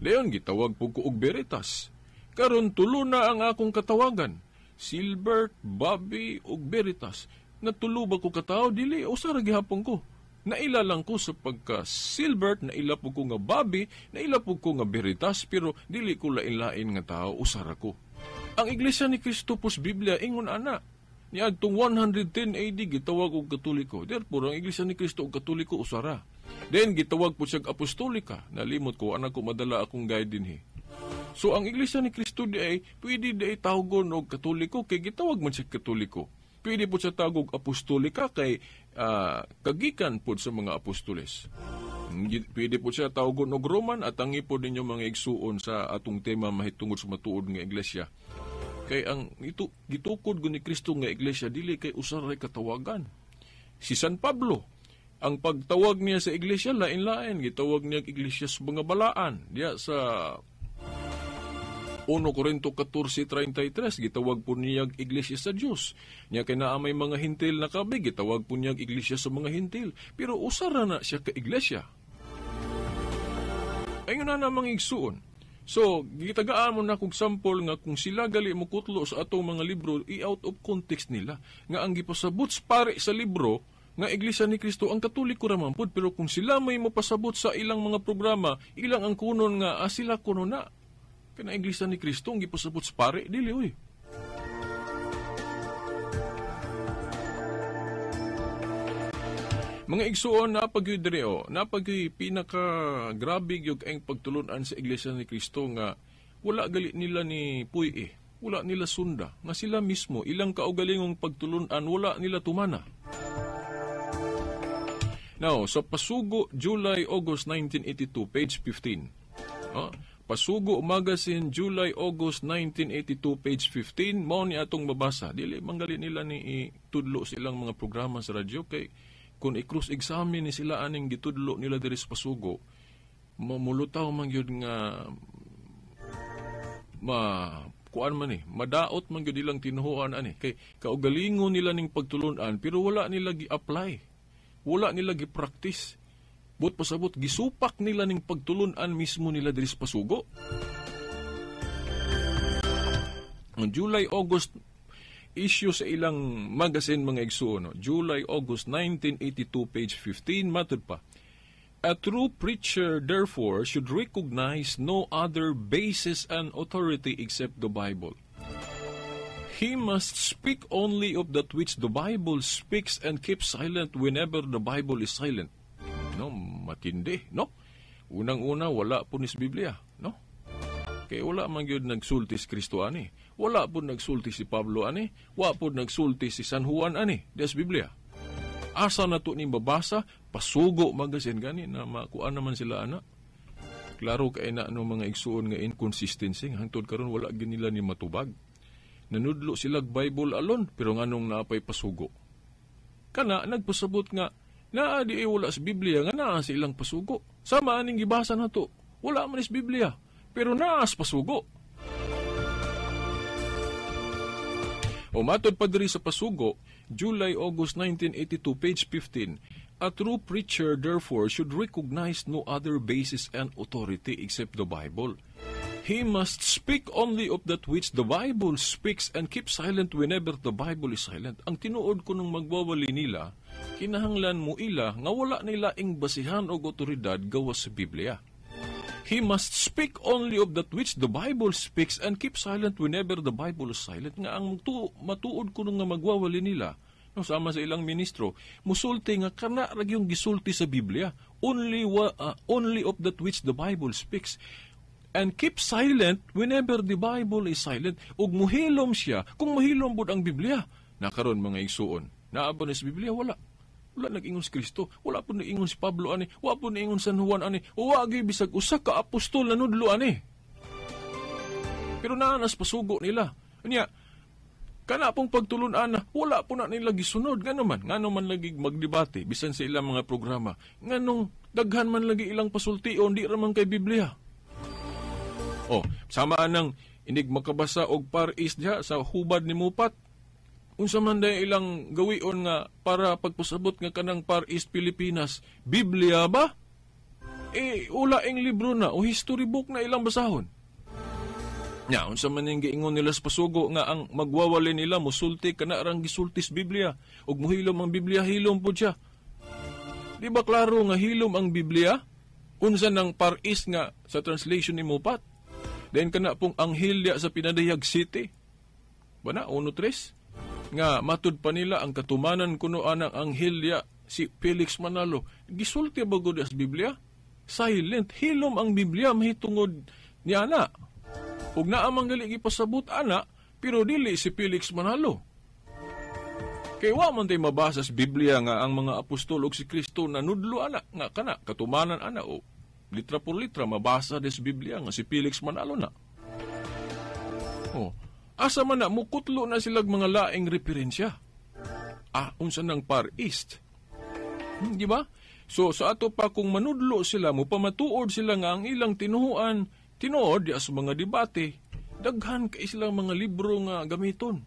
Dayon gitawag po ko og Veritas. Karon tulo na ang akong katawagan. Silbert, Bobby, og Veritas. Natulo ba ko katao? Dili, usara gihapon ko. Naila lang ko sa pagka Silbert, naila po ko nga Bobby, naila po ko nga Veritas, pero dili ko lain-lain nga tao, usara ko. Ang Iglesia ni Kristo po sa Biblia, ingon ana, ni adtong 110 AD gitawag og Katoliko. Therefore, ang Iglesia ni Kristo og Katoliko usara. Then gitawag po siya Apostolika. Nalimot ko, anak ko madala akong guide dinhi. So ang Iglesia ni Kristo di ay pwede di ay tawgon og Katoliko kay gitawag man siya Katoliko. Pwede po siya tawag og Apostolika kay kagikan po sa mga apostoles. Pwede po siya tawgon og Roman at ang ipo ninyo mga igsuon sa atong tema mahitungod sa matuod nga iglesia. Kay ang gitukod ni Kristo nga iglesia dili kay usaray katawagan. Si San Pablo, ang pagtawag niya sa iglesia lain-lain, gitawag niya iglesia sa mga balaan. Diya sa 1 Corinto 14:33 gitawag po niya iglesia sa Dios. Nya kay naa may mga hintil na kabi, gitawag po niya iglesia sa mga hintil. Pero usara na siya ka iglesia. Ayun na namang igsuon. So, gitagaan mo na kong sample nga kung sila gali mo kutlo sa atong mga libro, i-out of context nila. Nga ang gipasabot pare sa libro, nga Iglesia ni Kristo, ang Katoliko raman po, pero kung sila may mapasabot sa ilang mga programa, ilang ang kunon nga, sila kunon na. Kaya na Iglesia ni Kristo, ang gipasabot pare, dili, uy. Mga igsuon, napagyoy diri napagyoy pinaka-grabe yung ang pagtulunan sa Iglesia ni Cristo nga wala gali nila ni puy wala nila sunda, nga sila mismo, ilang kaugalingong pagtulunan, wala nila tumana. Now, sa Pasugo, July-August 1982, page 15. Pasugo Magazine, July-August 1982, page 15, mao ni atong mabasa. Dili, manggali nila ni itudlo silang mga programa sa radyo, kay kung i-cross-examine ni sila aning gitudlo nila diri sa Pasugo, mamulutaw man yun nga madaot man gyud ilang tinuhuan kay kaugalingon nila ning pagtulunan pero wala nila gi-apply, wala nila gi-practice, but pasabot gisupak nila ning pagtulunan mismo nila diri sa Pasugo. Ang July-August issue sa ilang magazine mga igsuon, July-August 1982, page 15, matud pa, a true preacher, therefore, should recognize no other basis and authority except the Bible. He must speak only of that which the Bible speaks and keep silent whenever the Bible is silent. No, matindi, no? Unang-una, wala po ni sa Biblia, no? Kaya wala man yun nagsulti si Kristo ani. Wala po nagsulti si Pablo ani. Wala po nagsulti si San Juan ani. Des Biblia. Asa na to ni babasa, Pasugo Magazine gani na makuan naman sila ana. Klaro kay na mga igsuon nga inconsistency hangtod karon wala gyud nila ni matubag. Nanudlo sila Bible alone pero nganong naapay Pasugo. Kana nagpasabot nga naa di wala sa Biblia nga naa sa ilang Pasugo. Sama aning gibasa nato. Wala man sa Biblia pero naa sa Pasugo. O matod pa diri sa Pasugo, July-August 1982, page 15, a true preacher, therefore, should recognize no other basis and authority except the Bible. He must speak only of that which the Bible speaks and keep silent whenever the Bible is silent. Ang tinuod ko nung magwawali nila, kinahanglan mo ila nga wala nila ing basihan o otoridad gawas sa Biblia. He must speak only of that which the Bible speaks and keep silent whenever the Bible is silent. Nga ang matuod ko nung nga magwawali nila, no, sama sa ilang ministro, musulti nga kana rag yung gisulti sa Biblia. Only of that which the Bible speaks. And keep silent whenever the Bible is silent. Ug muhilom siya, kung muhilom bud ang Biblia. Nakaroon mga igsuon. Naaba na sa Biblia, wala. Wala nag-ingon si Kristo, wala po nag-ingon si Pablo ani, wala po nag-ingon San Juan ani, o wagi bisag usa ka apostol na nudlo ani. Pero naanas Pasugo nila. Kanya, kana pong pagtulunan na, wala po na nila gisunod. Ngano man lagi magdebate, bisan sa ilang mga programa. Nganong daghan man lagi ilang pasultion, di raman kay Biblia. Samaan ng inig makabasa og Far East diha sa hubad ni Mupat. Unsa man day ilang gawion nga para pagpasabot nga kanang Far East Pilipinas, Biblia ba? Ula ing libro na o history book na ilang basahon. Nya, unsa man yung giingon nila sa Pasugo nga ang magwawali nila musulti kana arang gisultis Biblia ug muhilom ang Biblia, hilom po siya. Di ba klaro nga hilom ang Biblia? Unsa ng Far East nga sa translation ni Mupat? Then kana pong Anghilya sa Pinadayag City. Bana 1:3 nga matud pa nila ang katumanan kuno anang Anghilya si Felix Manalo. Gisulti ba gud sa Biblia? Silent, hilom ang Biblia mahitungod ni ana. Ug naa man gali gipasabot ana, pero dili si Felix Manalo. Kay wa man tay mabasa sa Biblia nga ang mga apostol ug si Kristo nanudlo ana nga kana katumanan ana o litra por litra mabasa des Biblia nga si Felix Manalo na. Asa man na, mukutlo na silag mga laing referensya. Unsa ng Far East. Di ba? So, sa ato pa kung manudlo sila, pamatuod sila nga ang ilang tinuod di as mga debate, daghan kay silang mga libro nga gamiton.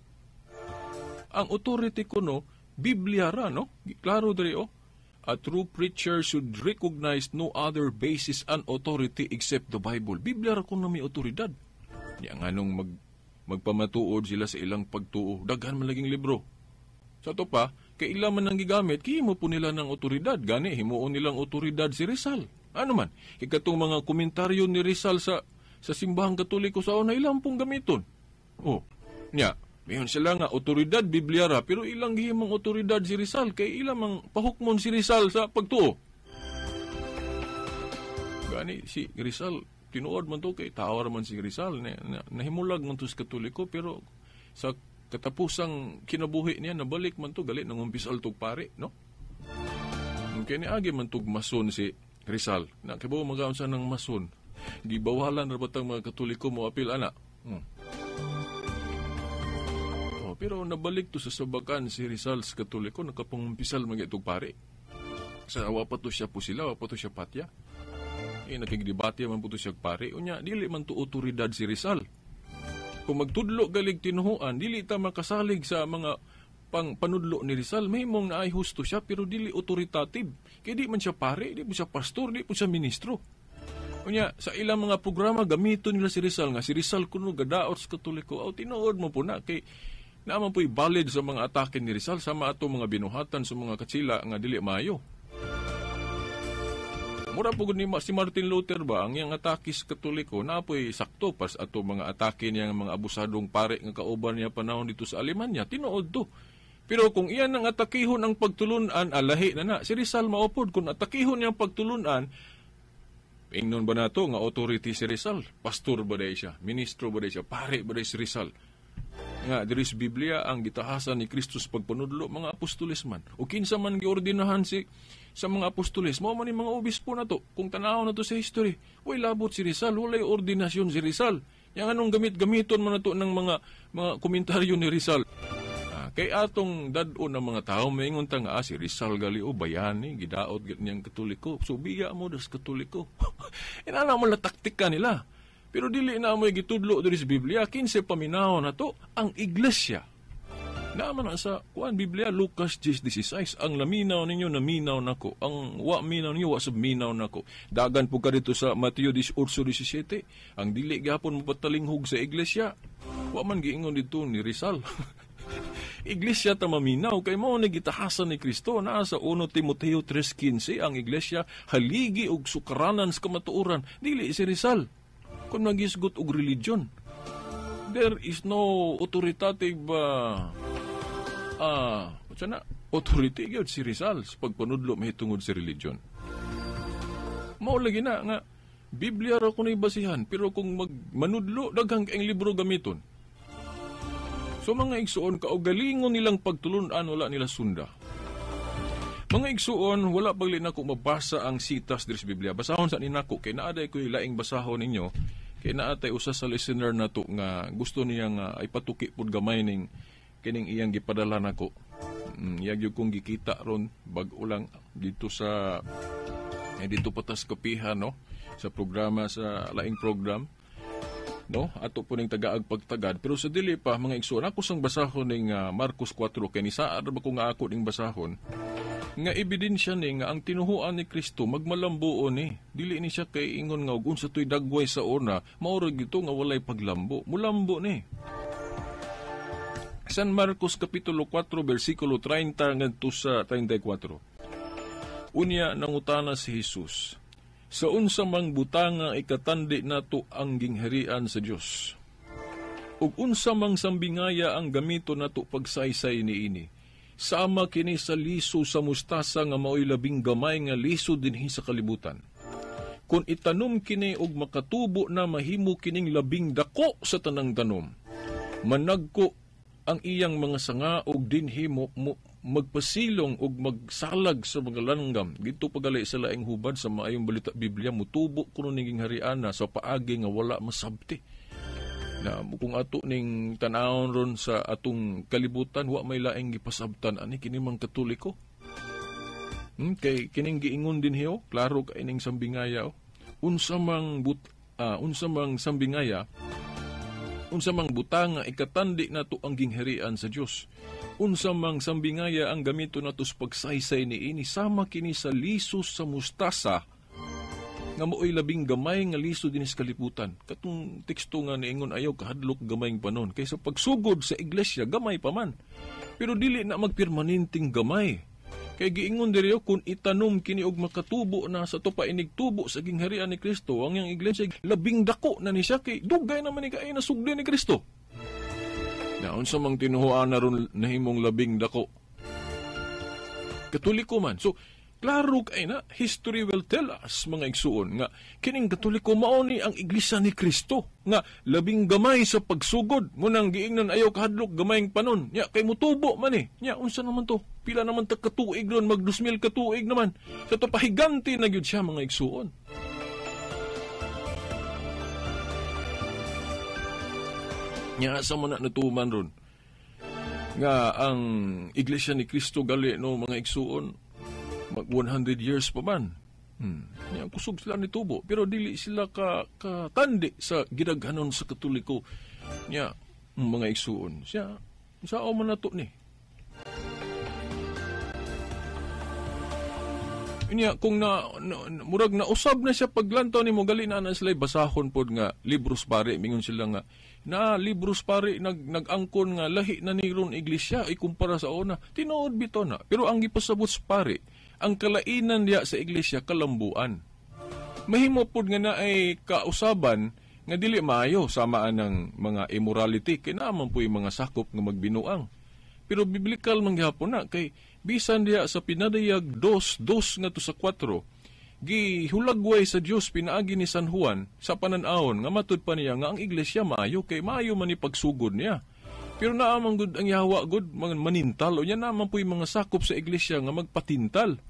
Ang authority ko no, Biblia ra, no? Klaro diri, A true preacher should recognize no other basis and authority except the Bible. Biblia ra kung na may otoridad. Di ang anong magpamatuod sila sa ilang pagtuo. Daghan man laging libro. Sa to pa, kay ilang man nang gigamit, himo po nila ng otoridad. Gani, himuon nilang otoridad si Rizal. Ano man, ikatong mga komentaryo ni Rizal sa simbahang katoliko sa una, ilang pong gamiton. Nya, Mayon sila nga, otoridad Bibliara, pero ilang gihimong otoridad si Rizal, kay ilang mang pahukmon si Rizal sa pagtuo. Gani, si Rizal, tinuod man to, kay tawar man si Rizal, nahimulag man to sa Katoliko, pero sa katapusang kinabuhi niya, nabalik man to, galit ng umpisal tog pare, no? Kaya niagi man tog mason si Rizal. Nakibaw magaunsa ng mason. Gibawalan na batang mga Katoliko mo apil, ana? Pero nabalik to sa sabakan si Rizal sa Katoliko, nakapangumpisal mga itong pare. Sa wapato siya po sila, wapato siya patya. Nakigdebate man po to siya pare. Unya, dili man to otoridad si Rizal. Kung magtudlo galig tinuhuan, dili ta makasalig sa mga panudlo ni Rizal. May mong naay husto siya, pero dili otoritative. Kaya di man siya pare, di po siya pastor, di po siya ministro. Unya, sa ilang mga programa, gamito nila si Rizal nga. Si Rizal kuno gadaot sa Katoliko. Tinuod mo po na, kay naman po'y valid sa mga atake ni Rizal, sama ato mga binuhatan sa mga katsila nga dili maayo. Mura po ni si Martin Luther ba, ang iyang atake sa Katoliko, na po'y sakto pas ato mga atake niya mga abusadong pare nga kauban niya panahon dito sa Alemanya. Tinuod to. Pero kung iyan ang atakihon ang pagtulunan, alahi na. Si Rizal maupod, kung atakihon niya ang pagtulunan, ingnon ba na to nga authority si Rizal? Pastor ba day siya? Ministro ba day siya? Pare ba day si Rizal? Nga, diri sa Biblia, ang gitahasan ni Kristus pagpanudlo, mga apostoles man. O kinsa man giordinahan sa mga apostoles, mo man yung mga obispo na to. Kung tanaw na to sa history, way labot si Rizal, walay ordinasyon si Rizal. Yang anong gamit-gamiton man na to ng mga komentaryo ni Rizal. Kay atong dad-o ng mga tao, may ingon ta nga, si Rizal gali o bayani, gidaot niyang Katoliko. So, biya mo das Katoliko. Inala mo la taktika nila. Pero dili na mo'y gitudlo diri sa Biblia, 15 paminaw na to, ang iglesia. Naman na sa Biblia, Lucas 10:16, ang laminaw ninyo, naminaw nako. Ang wa minaw ninyo, wa subminaw nako. Dagan po ka dito sa Mateo 18:17, ang dili gapon mo patalinghog sa iglesia. Wa man giingon dito ni Rizal. Iglesia ta maminaw, kay mao ni gitahasan ni Kristo na sa 1 Timoteo 3:15, ang iglesia haligi og sukaranan sa kamatuoran, dili si Rizal. Kung nagisgot og religion, there is no authoritative authority gyud si Rizal sa pagpanudlo mahitungod sa religion. Mao lagi na nga Biblia ra kuno'y basihan, pero kung manudlo daghang kaayong libro gamiton. So mga igsuon, kaugalingon nilang pagtulunan, wala nila sunda. Mga igsuon, wala pagli na ko mabasa ang sitas diri sa Biblia. Basahon sa ninako, kay naaday ko laing basahon ninyo, kay naatay usa sa listener na to nga gusto niya nga ipatuki pud gamay ning kining iyang gipadala nako. Yag kong gikita ron bag-o lang dito sa dito patas kapihan, no, sa programa, sa laing program, no, ato po ning tagaag pagtagad. Pero sa dili pa mga igsuon, ako sang basahon ning Marcos 4, kay ni saad ba ko nga ako ning basahon nga ebidensya ni nga ang tinuhuan ni Kristo magmalambuo ni. Dili ni siya kay ingon nga ug unsa toy dagway sa una, maurag gito nga walay paglambo. Mulambo ni. San Marcos kapitulo 4 bersikulo 30 ngadto sa 34. Unya nangutana si Jesus, sa unsa mang butanga ikatandi nato ang gingharian sa Dios? Ug unsa mang sambingaya ang gamito nato pagsaysay niini? Sama kini sa liso sa mustasa nga mao'y labing gamay nga liso dinhi sa kalibutan. Kung itanom kini og makatubo na, mahimo kining labing dako sa tanang tanom. Managko ang iyang mga sanga og dinhi mo magpasilong og magsalag sa mga langgam. Dito pagalay sa laing hubad sa maayong balita Biblia, mutubo kuno ning ginghariana sa paagi nga wala masabti. Na kung ato ning tan-awon ron sa atong kalibutan, wa may laing gipasabtan ani kini mang Katoliko. Kay kining giingon din hiyo, klaro kay ning sambingaya. Unsa mang sambingaya, unsa mang butanga ikatandi nato ang gingharian sa Dios. Unsa mang sambingaya ang gamito nato sa pagsaysay niini, sama kini sa liso sa mustasa nga mooy labing gamay nga liso dinis kalibutan. Katong teksto nga niingon ayaw kahadlok gamayng panon. Kaysa pagsugod sa iglesia, gamay pa man. Pero dili na magpermanenteng gamay. Kay giingon diri kung itanom kini og makatubo na sa to pa inigtubo sa gingharian ni Kristo, ang yang iglesia labing dako na ni siya, kay dugay naman ni kaay nasugdi ni Kristo. Na unsa mang tinuhuan na ron nahimong labing dako. Katoliko man. So, klaro kay na, history will tell us, mga igsuon, nga kining Katoliko mao ni ang Iglesia ni Kristo, nga labing gamay sa pagsugod, munang giingnon ayaw kahadlok gamayng panon. Nya, kay mutubo man eh. Nya, unsa naman to? Pila naman ta katuig ron, mag 2,000 katuig naman. Sa to pahiganti na gyud siya, mga igsuon. Nya, asa man na natuman ron nga ang Iglesia ni Kristo gali no, mga igsuon, mag 100 years pa man. Nya, kusog sila ni tubo, pero dili sila katandi sa gidaghanon sa Katoliko. Nya, mga igsuon, siya sao man nato ni. Nya, kung murag na usab na siya paglantaw ni mo, gali na sila basahon pod nga libros pare, mingon sila nga na libros pare nag-angkon nga lahi na ni ron iglesia ikumpara sa una. Tinuod bito na, pero ang gipasabot pare, ang kalainan diya sa iglesia kalambuan. Mahimo pod nga na ay kausaban nga dili maayo samaan ng mga immorality kay naman po yung mga sakop nga magbinuang. Pero biblical mangyapon na kay bisan diya sa pinadayag 2 nga to sa 4, gihulagway sa Dios pinaagi ni San Juan sa pananawon nga matud pa niya nga ang iglesia maayo kay maayo man ni pagsugod niya. Pero naamang gud ang Yawa gud manintal o nya naman po yung mga sakop sa iglesia nga magpatintal.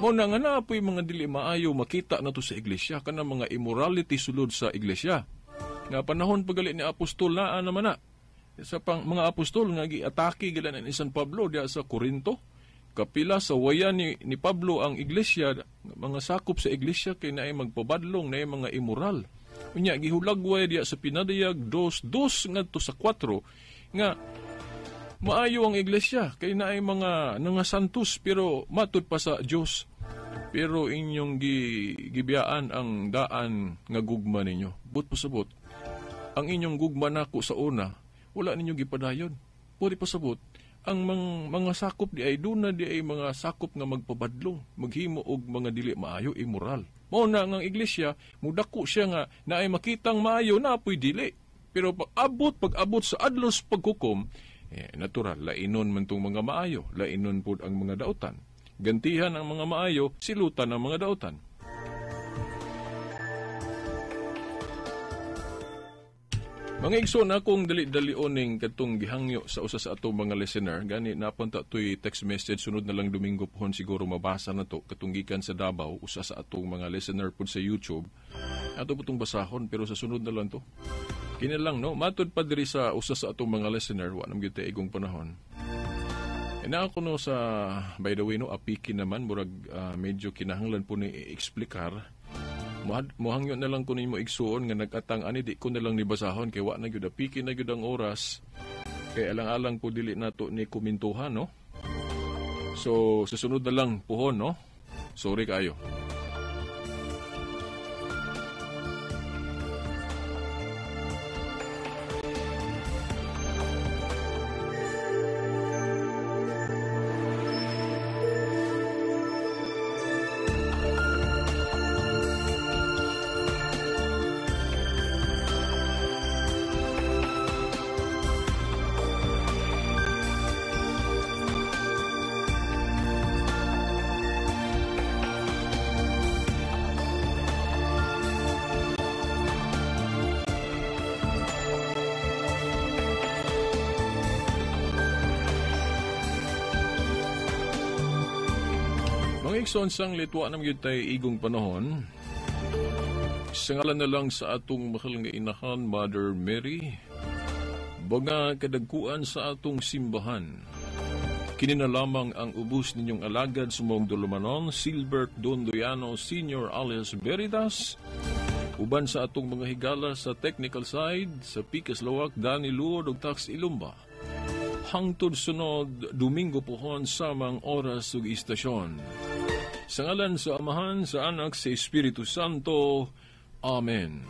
Mao na nga na po yung mga dili maayo makita na to sa iglesia kana mga immorality sulod sa iglesia. Nga panahon pagali ni apostol naa naman na sa mga apostol nga giatake gila ni San Pablo diya sa Corinto. Kapila sa wayan ni Pablo ang iglesia, mga sakop sa iglesia kay naay magpabadlong, naay mga immoral. Unya, gihulagway diya sa pinadayag 2 nga to sa 4, nga maayo ang iglesia, kay naay mga santos, pero matud pa sa Diyos. Pero inyong gibiyaan ang daan nga gugma ninyo. But pasabot, ang inyong gugma nako sa una, wala ninyo gipadayon. Pwede pasabot, ang mga sakop di ay doon na di ay mga sakop nga magpabadlong, maghimo og mga dili maayo, immoral. Mao na ang iglesia, mudako siya nga na ay makitang maayo na apoy dili. Pero pag abot sa adlos paghukom, natural, lainon man tong mga maayo, lainon pod ang mga dautan. Gantihan ang mga maayo, silutan ang mga dautan. Mga igsoon akong dali-dalioning katong gihangyo sa usa sa atong mga listener, gani napunta to'y text message, sunod na lang Domingo pohon siguro mabasa na to, katong gikan sa Davao, usa sa atong mga listener po sa YouTube. Ato po itong basahon, pero sa sunod na lang to. Kini lang, no? Matod pa diri sa usa sa atong mga listener, wanam gyud tay igong panahon. Na ako no sa, by the way, no, apiki naman, murag medyo kinahanglan po ni i-explikar. Mohangyo na lang ko ninyo igsuon nga nag-atang ani di ko na lang nibasahon kay wa na gyud apiki na gyud ang oras kay alang-alang po dili nato ni kumintuhan, no. So susunod na lang pohon, no. Sorry kayo. Ikson sang litwa nam gyud tay igong panahon. Sangalan na lang sa atong mahal nga inahan, Mother Mary, mga kadagkuan sa atong simbahan. Kini na lamang ang ubos ninyong alagad sa mong Dulumanon, Silbert Dondoyano Sr. alias Veritas, uban sa atong mga higala sa technical side, sa Picas Lawak, Dani Luod ug Tax Ilumba. Hangtod sunod, Domingo pohon samang oras ug istasyon. Sa ngalan sa Amahan, sa Anak, sa Espiritu Santo. Amen.